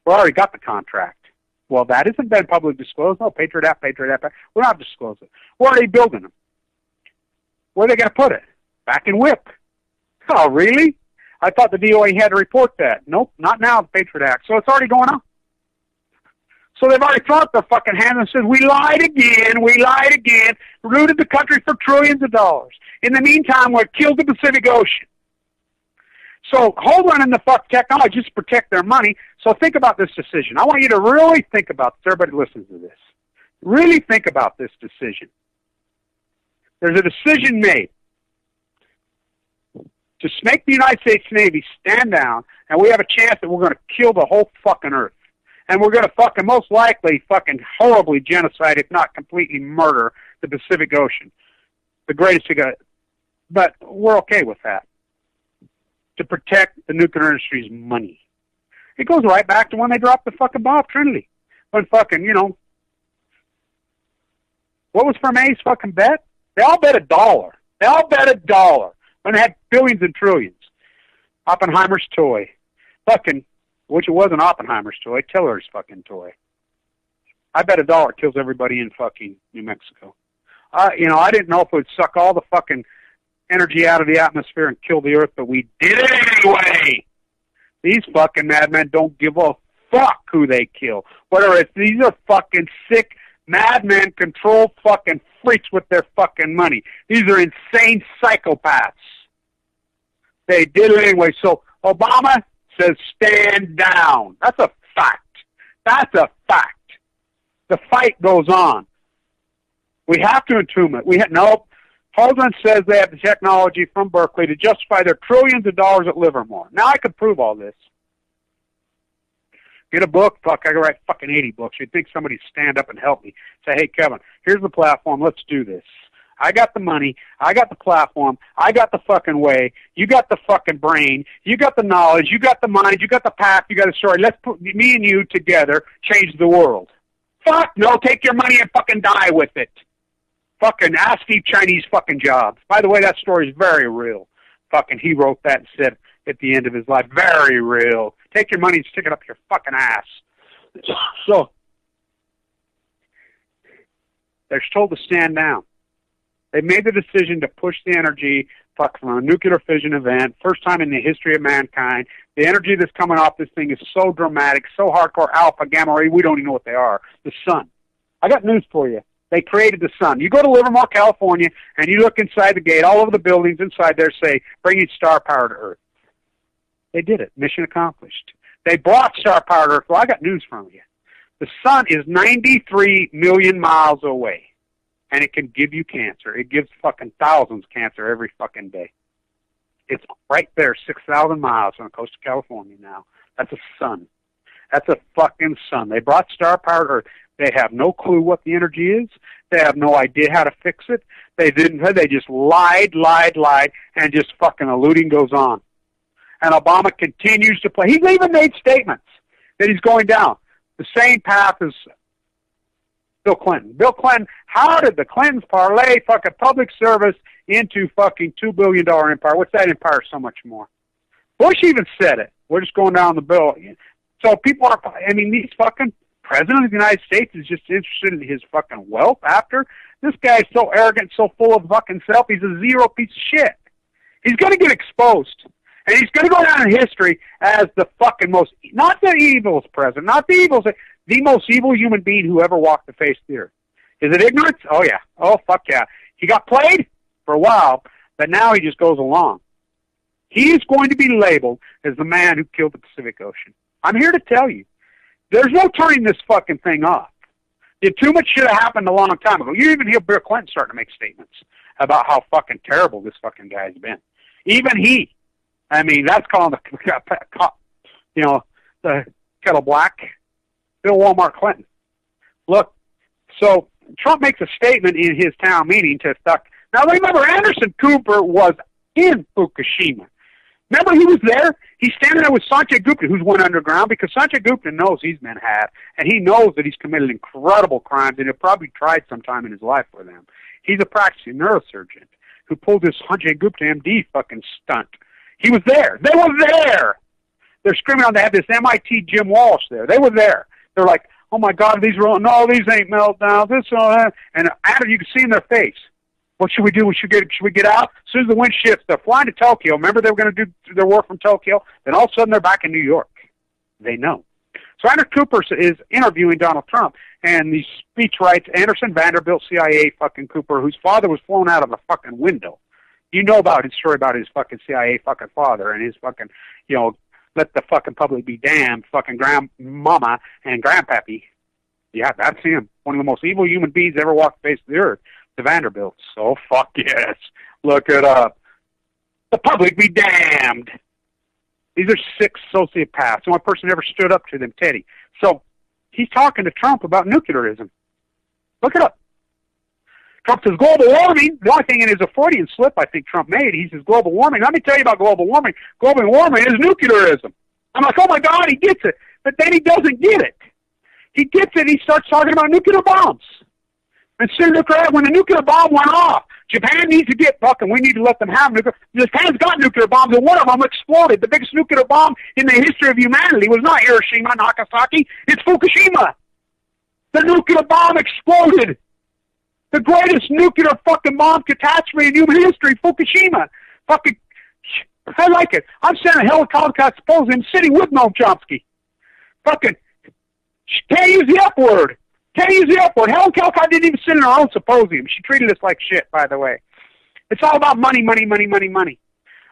We already got the contract. Well, that hasn't been publicly disclosed. No, Patriot Act. We're not disclosing it. We're already building them. Where are they going to put it? Back in WIP. Oh, really? I thought the DOA had to report that. Nope, not now, the Patriot Act. So it's already going on. So they've already thrown up their hands and said, we lied again, looted the country for trillions of dollars. In the meantime, we killed the Pacific Ocean. So hold on in the technology just to protect their money. So think about this decision. I want you to really think about this. Everybody listens to this. Really think about this decision. There's a decision made to make the United States Navy stand down, and we have a chance that we're going to kill the whole earth. And we're going to most likely horribly genocide, if not completely murder, the Pacific Ocean. The greatest thing. But we're okay with that. To protect the nuclear industry's money. It goes right back to when they dropped the bomb at Trinity. When what was Fermat's bet? They all bet $1. When they had billions and trillions. Oppenheimer's toy. Which it wasn't Oppenheimer's toy, Tiller's toy. I bet $1 kills everybody in New Mexico. I didn't know if it would suck all the energy out of the atmosphere and kill the earth, but we did it anyway. These madmen don't give a fuck who they kill. These are sick madmen, control freaks with their money. These are insane psychopaths. They did it anyway. So Obama, says stand down. That's a fact. That's a fact. The fight goes on. We have to entomb it. Nope. Holdren says they have the technology from Berkeley to justify their trillions of dollars at Livermore. Now I could prove all this. Get a book. Fuck, I could write fucking 80 books. You'd think somebody'd stand up and help me. Say, hey, Kevin, here's the platform. Let's do this. I got the money. I got the platform. I got the fucking way. You got the fucking brain. You got the knowledge. You got the mind. You got the path. You got the story. Let's put me and you together, change the world. Fuck no, take your money and fucking die with it. Fucking ask Steve Chinese fucking jobs. By the way, that story is very real. Fucking he wrote that and said at the end of his life, very real. Take your money and stick it up your fucking ass. So, they're told to stand down. They made the decision to push the energy from a nuclear fission event, first time in the history of mankind. The energy that's coming off this thing is so dramatic, so hardcore, alpha, gamma ray, we don't even know what they are. The sun. I got news for you. They created the sun. You go to Livermore, California, and you look inside the gate, all over the buildings inside there say, bringing star power to Earth. They did it. Mission accomplished. They brought star power to Earth. Well, I got news from you. The sun is 93 million miles away, and it can give you cancer. It gives fucking thousands cancer every fucking day. It's right there, 6,000 miles on the coast of California now. That's a sun. That's a fucking sun. They brought star power to Earth. They have no clue what the energy is. They have no idea how to fix it. They didn't. They just lied, and just fucking eluding goes on. And Obama continues to play. He even made statements that he's going down the same path as Bill Clinton. Bill Clinton, how did the Clintons parlay fucking public service into fucking $2 billion empire? What's that empire so much more? Bush even said it. We're just going down the bill. So people are, I mean, these fucking president of the United States is just interested in his fucking wealth after. This guy's so arrogant, so full of fucking self, he's a zero piece of shit. He's going to get exposed. And he's going to go down in history as the fucking most, not the evilest president, not the evilest, the most evil human being who ever walked the face of the earth. Is it ignorance? Oh, yeah. Oh, fuck yeah. He got played for a while, but now he just goes along. He is going to be labeled as the man who killed the Pacific Ocean. I'm here to tell you, there's no turning this fucking thing off. Too much should have happened a long time ago. You even hear Bill Clinton starting to make statements about how fucking terrible this fucking guy's been. Even he. I mean, that's calling the kettle black. Bill Walmart Clinton. Look, so Trump makes a statement in his town meeting to stuck. Now remember, Anderson Cooper was in Fukushima. Remember, he was there. He's standing there with Sanjay Gupta, who's went underground, because Sanjay Gupta knows he's been had, and he knows that he's committed incredible crimes, and he'll probably tried sometime in his life for them. He's a practicing neurosurgeon who pulled this Sanjay Gupta MD fucking stunt. He was there. They were there. They're screaming on. They had this MIT Jim Walsh there. They were there. They're like, oh my God, these ain't meltdowns. This, that. And after you can see in their face. What should we do? Should we get out? As soon as the wind shifts, they're flying to Tokyo. Remember, they were going to do their work from Tokyo. Then all of a sudden, they're back in New York. They know. So Anderson Cooper is interviewing Donald Trump, and the speech writes Anderson Vanderbilt, CIA fucking Cooper, whose father was flown out of a fucking window. You know about his story about his fucking CIA fucking father and his fucking, let the fucking public be damned, fucking grandmama and grandpappy. Yeah, that's him. One of the most evil human beings ever walked the face of the earth. The Vanderbilts. So fuck yes. Look it up. The public be damned. These are sick sociopaths. The only person who ever stood up to them, Teddy. So he's talking to Trump about nuclearism. Look it up. Trump says global warming. The only thing in his Freudian slip I think Trump made, he says global warming. Let me tell you about global warming. Global warming is nuclearism. I'm like, oh my God, he gets it. But then he doesn't get it. He gets it, he starts talking about nuclear bombs. And when the nuclear bomb went off, Japan needs to get fucking, we need to let them have nuclear. Japan's got nuclear bombs, and one of them exploded. The biggest nuclear bomb in the history of humanity was not Hiroshima, Nagasaki, it's Fukushima. The nuclear bomb exploded. The greatest nuclear fucking bomb catastrophe in human history, Fukushima. Fucking, I like it. I'm sending a helicopter symposium sitting with Noam Chomsky. Fucking, can't use the F word. Can't use the F word. Helen Caldicott didn't even sit in her own symposium. She treated us like shit, by the way. It's all about money, money, money, money, money.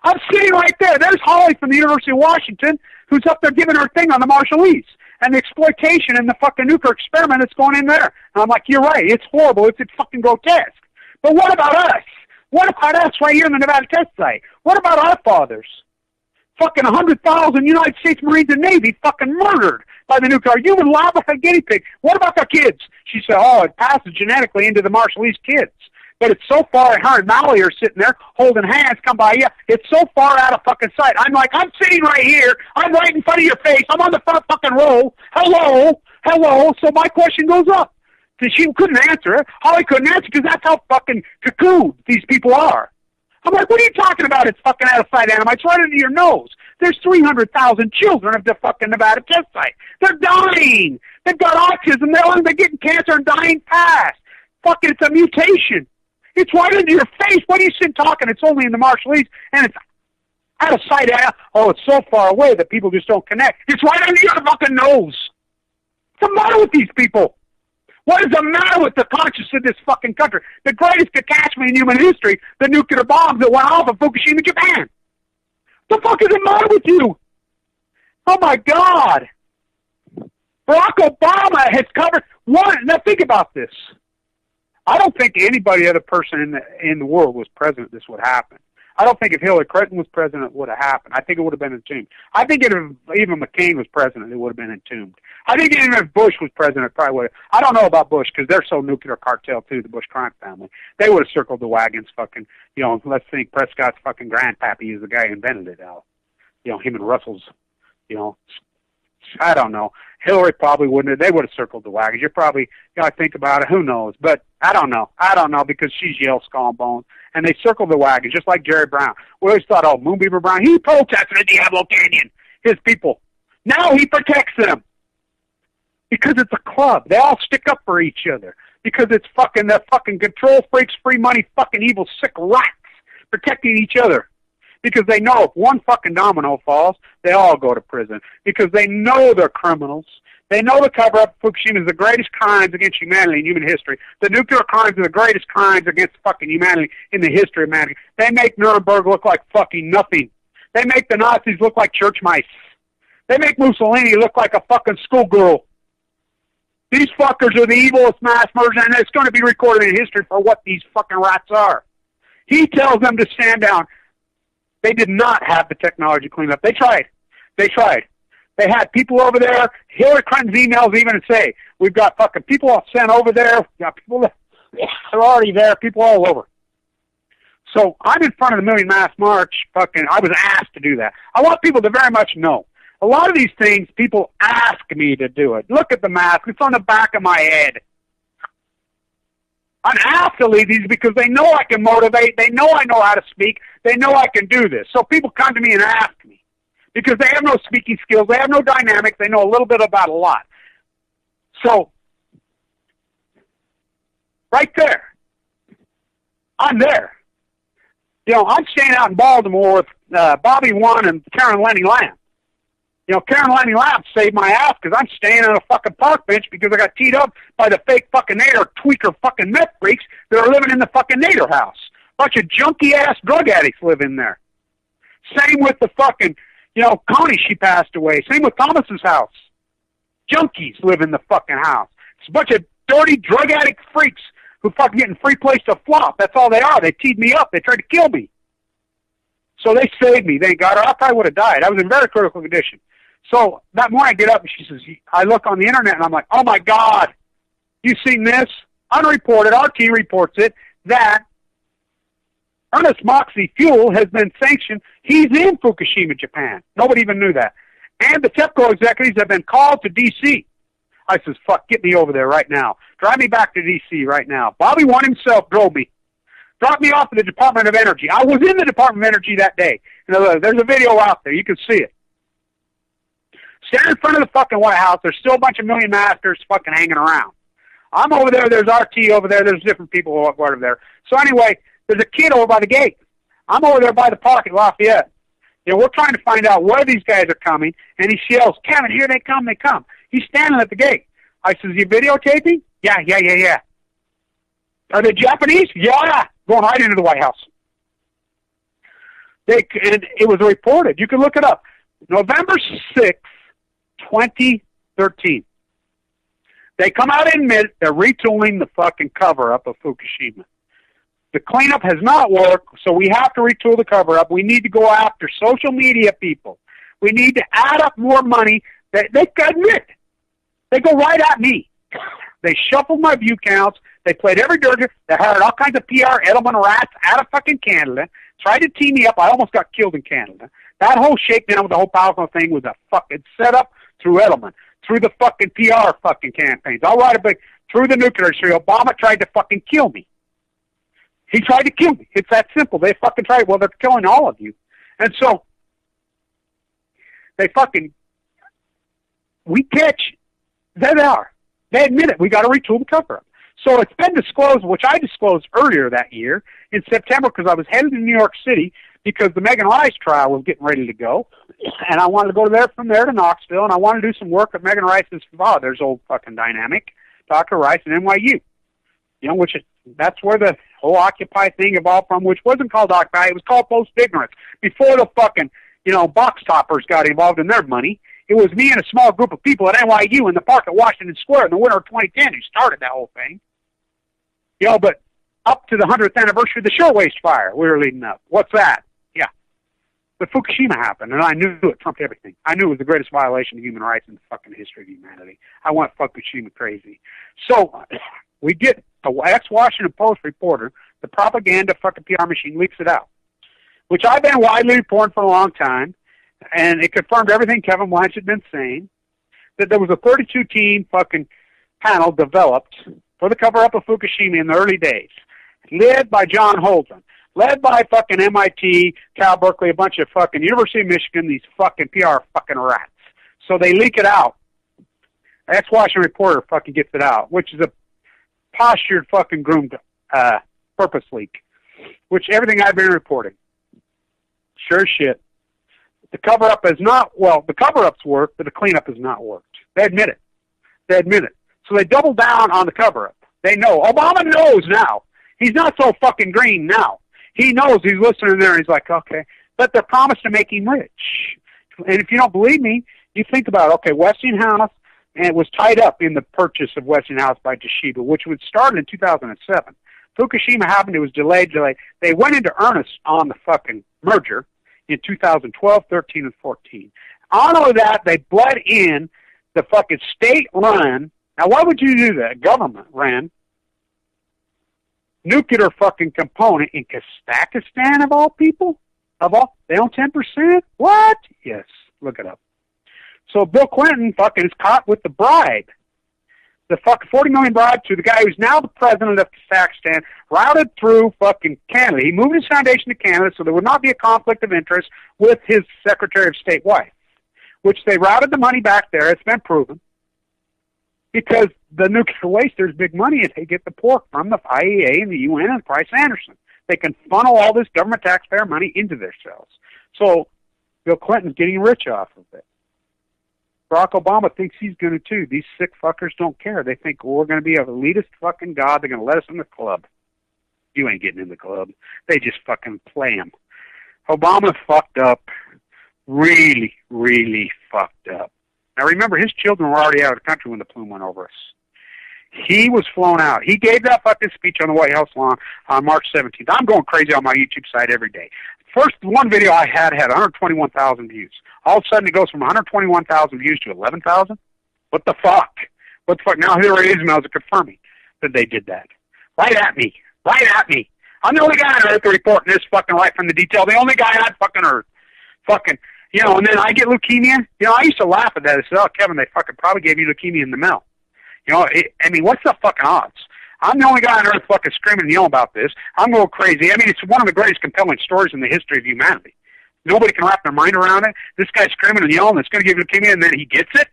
I'm sitting right there. There's Holly from the University of Washington who's up there giving her thing on the Marshallese and the exploitation and the fucking nuclear experiment that's going in there. And I'm like, you're right. It's horrible. It's fucking grotesque. But what about us? What about us right here in the Nevada test site? What about our fathers? Fucking 100,000 United States Marines and Navy fucking murdered by the nuclear. You would laugh like a guinea pig. What about their kids? She said, oh, it passes genetically into the Marshallese kids. But it's so far, her and Molly are sitting there holding hands, come by you. It's so far out of fucking sight. I'm like, I'm sitting right here. I'm right in front of your face. I'm on the front fucking row. Hello, hello. So my question goes up. So she couldn't answer it. Holly couldn't answer because that's how fucking cocooned these people are. I'm like, what are you talking about? It's fucking out of sight, Anna. It's right under your nose. There's 300,000 children of the fucking Nevada test site. They're dying. They've got autism. They're getting cancer and dying fast. Fucking, it's a mutation. It's right under your face. What are you sitting talking? It's only in the Marshallese, and it's out of sight. Oh, it's so far away that people just don't connect. It's right under your fucking nose. What's the matter with these people? What is the matter with the conscience of this fucking country? The greatest catastrophe in human history, the nuclear bombs that went off in Fukushima, Japan. The fuck is the matter with you? Oh, my God. Barack Obama has covered one. Now, think about this. I don't think anybody other person in the world was president this would happen. I don't think if Hillary Clinton was president it would have happened. I think it would have been entombed. I think if even McCain was president, it would have been entombed. I think even if Bush was president, it probably would have. I don't know about Bush because they're so nuclear cartel too, the Bush crime family. They would have circled the wagons fucking, let's think Prescott's fucking grandpappy is the guy who invented it out. Him and Russell's, I don't know. Hillary probably wouldn't have. They would have circled the wagons. You're probably, think about it. Who knows? But I don't know. I don't know because she's Yale, Skull and Bones. And they circled the wagons just like Jerry Brown. We always thought, oh, Moonbeaver Brown, he protested in Diablo Canyon. His people. Now he protects them. Because it's a club. They all stick up for each other. Because it's fucking the fucking control freaks, free money, fucking evil, sick rats protecting each other. Because they know if one fucking domino falls, they all go to prison. Because they know they're criminals. They know the cover-up of Fukushima is the greatest crimes against humanity in human history. The nuclear crimes are the greatest crimes against fucking humanity in the history of humanity. They make Nuremberg look like fucking nothing. They make the Nazis look like church mice. They make Mussolini look like a fucking schoolgirl. These fuckers are the evilest mass murderers, and it's going to be recorded in history for what these fucking rats are. He tells them to stand down. They did not have the technology cleaned up. They tried. They had people over there. Hillary Clinton's emails even say, we've got fucking people all sent over there. We've got people that are already there, people all over. So I'm in front of the Million Mass March. Fucking, I was asked to do that. I want people to very much know. A lot of these things, people ask me to do it. Look at the mask. It's on the back of my head. I'm asked to lead these because they know I can motivate. They know I know how to speak. They know I can do this. So people come to me and ask me because they have no speaking skills. They have no dynamics. They know a little bit about a lot. So right there, I'm there. I'm staying out in Baltimore with Bobby One and Karen Lenny Lamb. Karen Lenny Lamb saved my ass because I'm staying on a fucking park bench because I got teed up by the fake fucking Nader tweaker fucking meth freaks that are living in the fucking Nader house. Bunch of junky-ass drug addicts live in there. Same with the fucking, Connie, she passed away. Same with Thomas's house. Junkies live in the fucking house. It's a bunch of dirty drug addict freaks who fucking getting free place to flop. That's all they are. They teed me up. They tried to kill me. So they saved me. Thank God, or I probably would have died. I was in very critical condition. So that morning I get up and she says, I look on the internet and I'm like, oh my God, you seen this? Unreported, RT reports it, that Ernest Moxie fuel has been sanctioned. He's in Fukushima, Japan. Nobody even knew that. And the TEPCO executives have been called to D.C. I says, fuck, get me over there right now. Drive me back to D.C. right now. Bobby One himself drove me. Dropped me off at the Department of Energy. I was in the Department of Energy that day. There's a video out there. You can see it. Standing in front of the fucking White House, there's still a bunch of Million Masters fucking hanging around. I'm over there. There's RT over there. There's different people over there. So anyway, there's a kid over by the gate. I'm over there by the park at Lafayette. We're trying to find out where these guys are coming, and he yells, Kevin, here they come, they come. He's standing at the gate. I says, you videotaping? Yeah. Are they Japanese? Yeah. Going right into the White House. And it was reported. You can look it up. November 6th, 2013. They come out and admit they're retooling the fucking cover-up of Fukushima. The cleanup has not worked, so we have to retool the cover-up. We need to go after social media people. We need to add up more money. They admit. They go right at me. They shuffled my view counts. They played every dirty. They hired all kinds of PR Edelman rats out of fucking Canada. Tried to tee me up. I almost got killed in Canada. That whole shakedown with the whole Powerful thing was a fucking setup through Edelman, through the fucking PR fucking campaigns. I'll write a big, through the nuclear industry. Obama tried to fucking kill me. He tried to kill me. It's that simple. They fucking tried. Well, they're killing all of you. And so, they fucking, we catch, there they are. They admit it. We got to retool the cover-up. So it's been disclosed, which I disclosed earlier that year in September because I was headed to New York City because the Megan Rice trial was getting ready to go. And I wanted to go from there to Knoxville, and I wanted to do some work at Megan Rice's father's old fucking dynamic, Dr. Rice and NYU. You know, that's where the whole Occupy thing evolved from, which wasn't called Occupy, it was called post-ignorance. Before the fucking, box toppers got involved in their money, it was me and a small group of people at NYU in the park at Washington Square in the winter of 2010 who started that whole thing. But up to the 100th anniversary of the short-waste fire, we were leading up. What's that? Yeah. But Fukushima happened, and I knew it trumped everything. I knew it was the greatest violation of human rights in the fucking history of humanity. I went Fukushima crazy. So we get a ex-Washington Post reporter, the propaganda fucking PR machine leaks it out, which I've been widely reporting for a long time, and it confirmed everything Kevin Blanch had been saying, that there was a 32-team fucking panel developed for the cover-up of Fukushima in the early days, led by John Holden, led by fucking MIT, Cal Berkeley, a bunch of fucking University of Michigan, these fucking PR fucking rats. So they leak it out. Ex-Washington reporter fucking gets it out, which is a postured fucking groomed purpose leak, which everything I've been reporting. Sure as shit. The cover-up has not, the cover-up's worked, but the cleanup has not worked. They admit it. So they double down on the cover-up. They know. Obama knows now. He's not so fucking green now. He knows. He's listening there, and he's like, okay. But they're promised to make him rich. And if you don't believe me, you think about it. Okay, Westinghouse, and it was tied up in the purchase of Westinghouse by Toshiba, which would start in 2007. Fukushima happened. It was delayed. They went into earnest on the fucking merger in 2012, 13, and 14. On all of that, they bled in the fucking state-run. Now, why would you do that? Government-ran nuclear fucking component in Kazakhstan, of all people? They own 10%? What? Yes, look it up. So Bill Clinton fucking is caught with the bribe. The fucking $40 million bribe to the guy who's now the president of Kazakhstan, routed through fucking Canada. He moved his foundation to Canada so there would not be a conflict of interest with his Secretary of State wife, which they routed the money back there. It's been proven. Because the nuclear waste, there's big money, and they get the pork from the IAEA and the UN and Price-Anderson. They can funnel all this government taxpayer money into themselves. So Bill Clinton's getting rich off of it. Barack Obama thinks he's going to too. These sick fuckers don't care. They think, well, we're going to be an elitist fucking god. They're going to let us in the club. You ain't getting in the club. They just fucking play him. Obama fucked up. Really, really fucked up. Now remember, his children were already out of the country when the plume went over us. He was flown out. He gave that fucking speech on the White House lawn on March 17th. I'm going crazy on my YouTube site every day. First, one video I had 121,000 views. All of a sudden, it goes from 121,000 views to 11,000. What the fuck? What the fuck? Now here are emails are confirming that they did that. Right at me. Right at me. I'm the only guy on Earth reporting this fucking right from the detail. The only guy on fucking Earth. Fucking, and then I get leukemia. I used to laugh at that. I said, oh, Kevin, they fucking probably gave you leukemia in the mail. What's the fucking odds? I'm the only guy on Earth fucking screaming and yelling about this. I'm going crazy. It's one of the greatest compelling stories in the history of humanity. Nobody can wrap their mind around it. This guy's screaming and yelling, it's going to give leukemia, and then he gets it.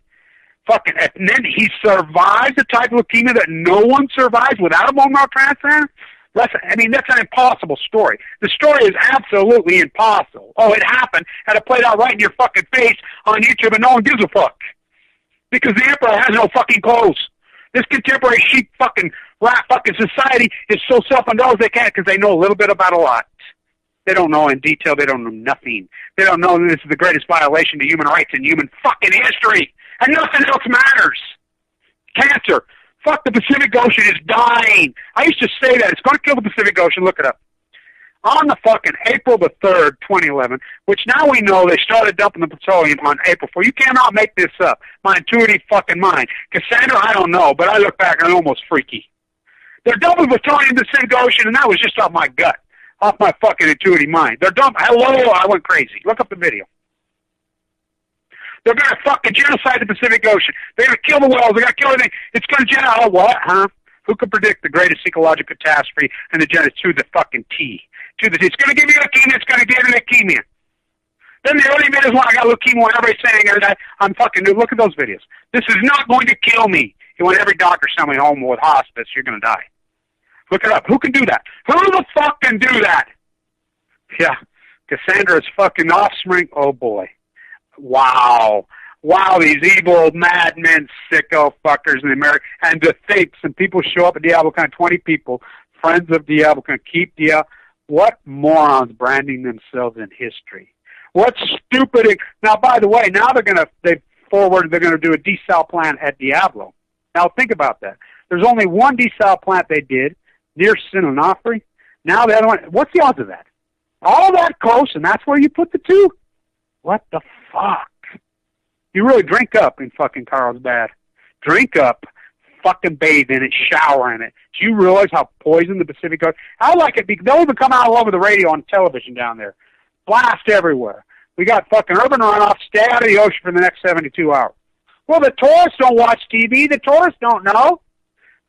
Fucking, and then he survives the type of leukemia that no one survives without a bone marrow transplant. That's an impossible story. The story is absolutely impossible. Oh, it happened, and it played out right in your fucking face on YouTube, and no one gives a fuck. Because the emperor has no fucking clothes. This contemporary sheep fucking rat fucking society is so self-indulged they can't because they know a little bit about a lot. They don't know in detail. They don't know nothing. They don't know that this is the greatest violation of human rights in human fucking history, and nothing else matters. Cancer. Fuck, the Pacific Ocean is dying. I used to say that. It's going to kill the Pacific Ocean. Look it up. On the fucking April the 3rd, 2011, which now we know they started dumping the petroleum on April 4th. You cannot make this up. My intuitive fucking mind. Cassandra, I don't know, but I look back and I'm almost freaky. They're dumping petroleum in the Pacific Ocean, and that was just off my gut, off my fucking intuitive mind. They're dumping. Hello, I went crazy. Look up the video. They're going to fucking genocide the Pacific Ocean. They're going to kill the whales. They're going to kill everything. It's going to genocide. Oh, what, huh? Who could predict the greatest ecological catastrophe and the genocide to the fucking T? It's going to give you leukemia. It's going to give you leukemia. Then the early minutes when I got leukemia, when everybody's saying that I'm fucking new. Look at those videos. This is not going to kill me. You want every doctor send me home with hospice. You're going to die. Look it up. Who can do that? Who the fuck can do that? Yeah. Cassandra's fucking offspring. Oh, boy. Wow. Wow, these evil madmen, sicko fuckers in America. And to think some people show up at Diablo, kind of 20 people, friends of Diablo, can keep Diablo. What morons branding themselves in history. What stupid. Now, by the way, now they're going to do a desal plant at Diablo. Now, think about that. There's only one desal plant they did near Sinanofre. Now the other one, what's the odds of that? All that close, and that's where you put the two? What the fuck? You really drink up in fucking Carlsbad. Drink up, fucking bathe in it, shower in it. Do you realize how poisoned the Pacific Ocean? I like it because they'll even come out all over the radio and television down there. Blast everywhere. We got fucking urban runoff. Stay out of the ocean for the next 72 hours. Well, the tourists don't watch TV. The tourists don't know.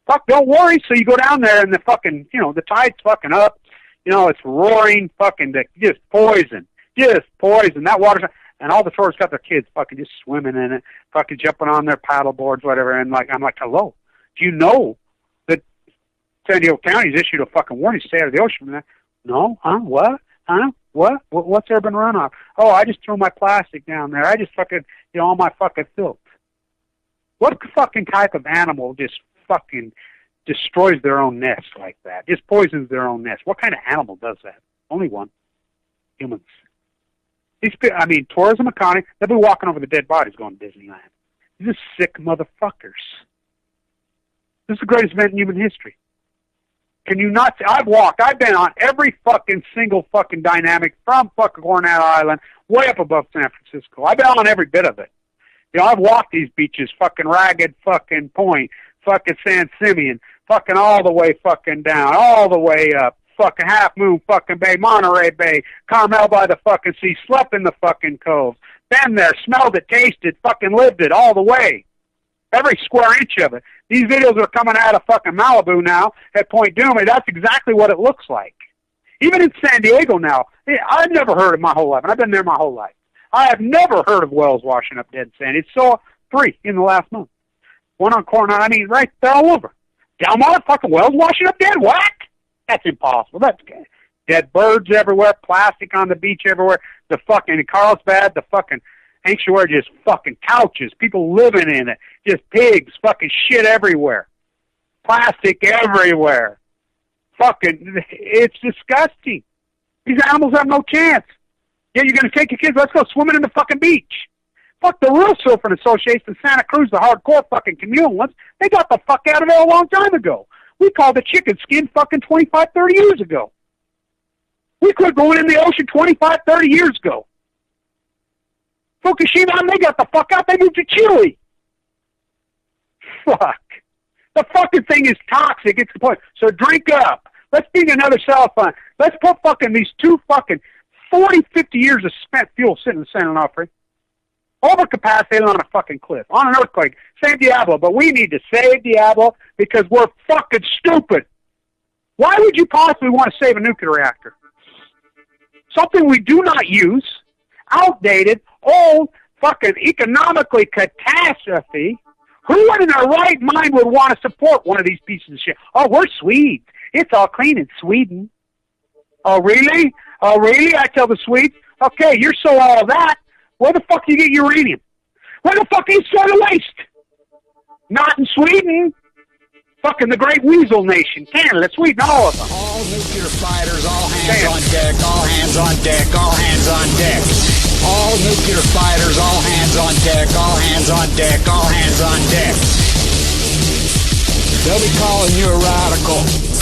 Fuck, don't worry. So you go down there and the fucking, the tide's fucking up. It's roaring fucking, just poison. Just poison. That water's, and all the tourists got their kids fucking just swimming in it, fucking jumping on their paddle boards, whatever. And I'm like, hello. Do you know that San Diego County's issued a fucking warning to stay out of the ocean from that? No? Huh? What? Huh? What? What's urban runoff? Oh, I just threw my plastic down there. I just fucking, all my fucking filth. What fucking type of animal just fucking destroys their own nest like that? Just poisons their own nest. What kind of animal does that? Only one. Humans. Tourism economy, they'll be walking over the dead bodies going to Disneyland. These are sick motherfuckers. This is the greatest event in human history. Can you not see? I've been on every fucking single fucking dynamic from fucking Coronado Island way up above San Francisco. I've been on every bit of it. I've walked these beaches, fucking Ragged fucking Point, fucking San Simeon, fucking all the way fucking down, all the way up, fucking Half Moon fucking Bay, Monterey Bay, Carmel by the fucking sea, slept in the fucking coves, been there, smelled it, tasted, fucking lived it all the way. Every square inch of it. These videos are coming out of fucking Malibu now at Point Dume. That's exactly what it looks like. Even in San Diego now, I've never heard of my whole life, and I've been there my whole life. I have never heard of wells washing up dead sand. It's saw 3 in the last month. One on Coronado, right, they're all over. Down motherfucking wells washing up dead? What? That's impossible. That's dead birds everywhere, plastic on the beach everywhere, the fucking Carlsbad, the fucking sanctuary, just fucking couches, people living in it, just pigs, fucking shit everywhere, plastic everywhere. Fucking, it's disgusting. These animals have no chance. Yeah, you're going to take your kids, let's go swimming in the fucking beach. Fuck the real surfing association in Santa Cruz, the hardcore fucking communal ones, they got the fuck out of there a long time ago. We called it chicken skin fucking 25, 30 years ago. We quit going in the ocean 25, 30 years ago. Fukushima, they got the fuck out, they moved to Chile. Fuck. The fucking thing is toxic, it's the point. So drink up. Let's dig another cell phone. Let's put fucking these 2 fucking 40, 50 years of spent fuel sitting in San Onofre. Overcapacitated on a fucking cliff. On an earthquake. Save Diablo. But we need to save Diablo because we're fucking stupid. Why would you possibly want to save a nuclear reactor? Something we do not use. Outdated. Old. Fucking economically catastrophe. Who in their right mind would want to support one of these pieces of shit? Oh, we're Swedes. It's all clean in Sweden. Oh, really? Oh, really? I tell the Swedes, okay, you're so all that. Where the fuck do you get uranium? Where the fuck do you store the waste? Not in Sweden. Fucking the great weasel nation. Canada, Sweden, all of them. All All nuclear fighters, all hands on deck, all hands on deck, all hands on deck. All nuclear fighters, all hands on deck, all hands on deck, all hands on deck. They'll be calling you a radical.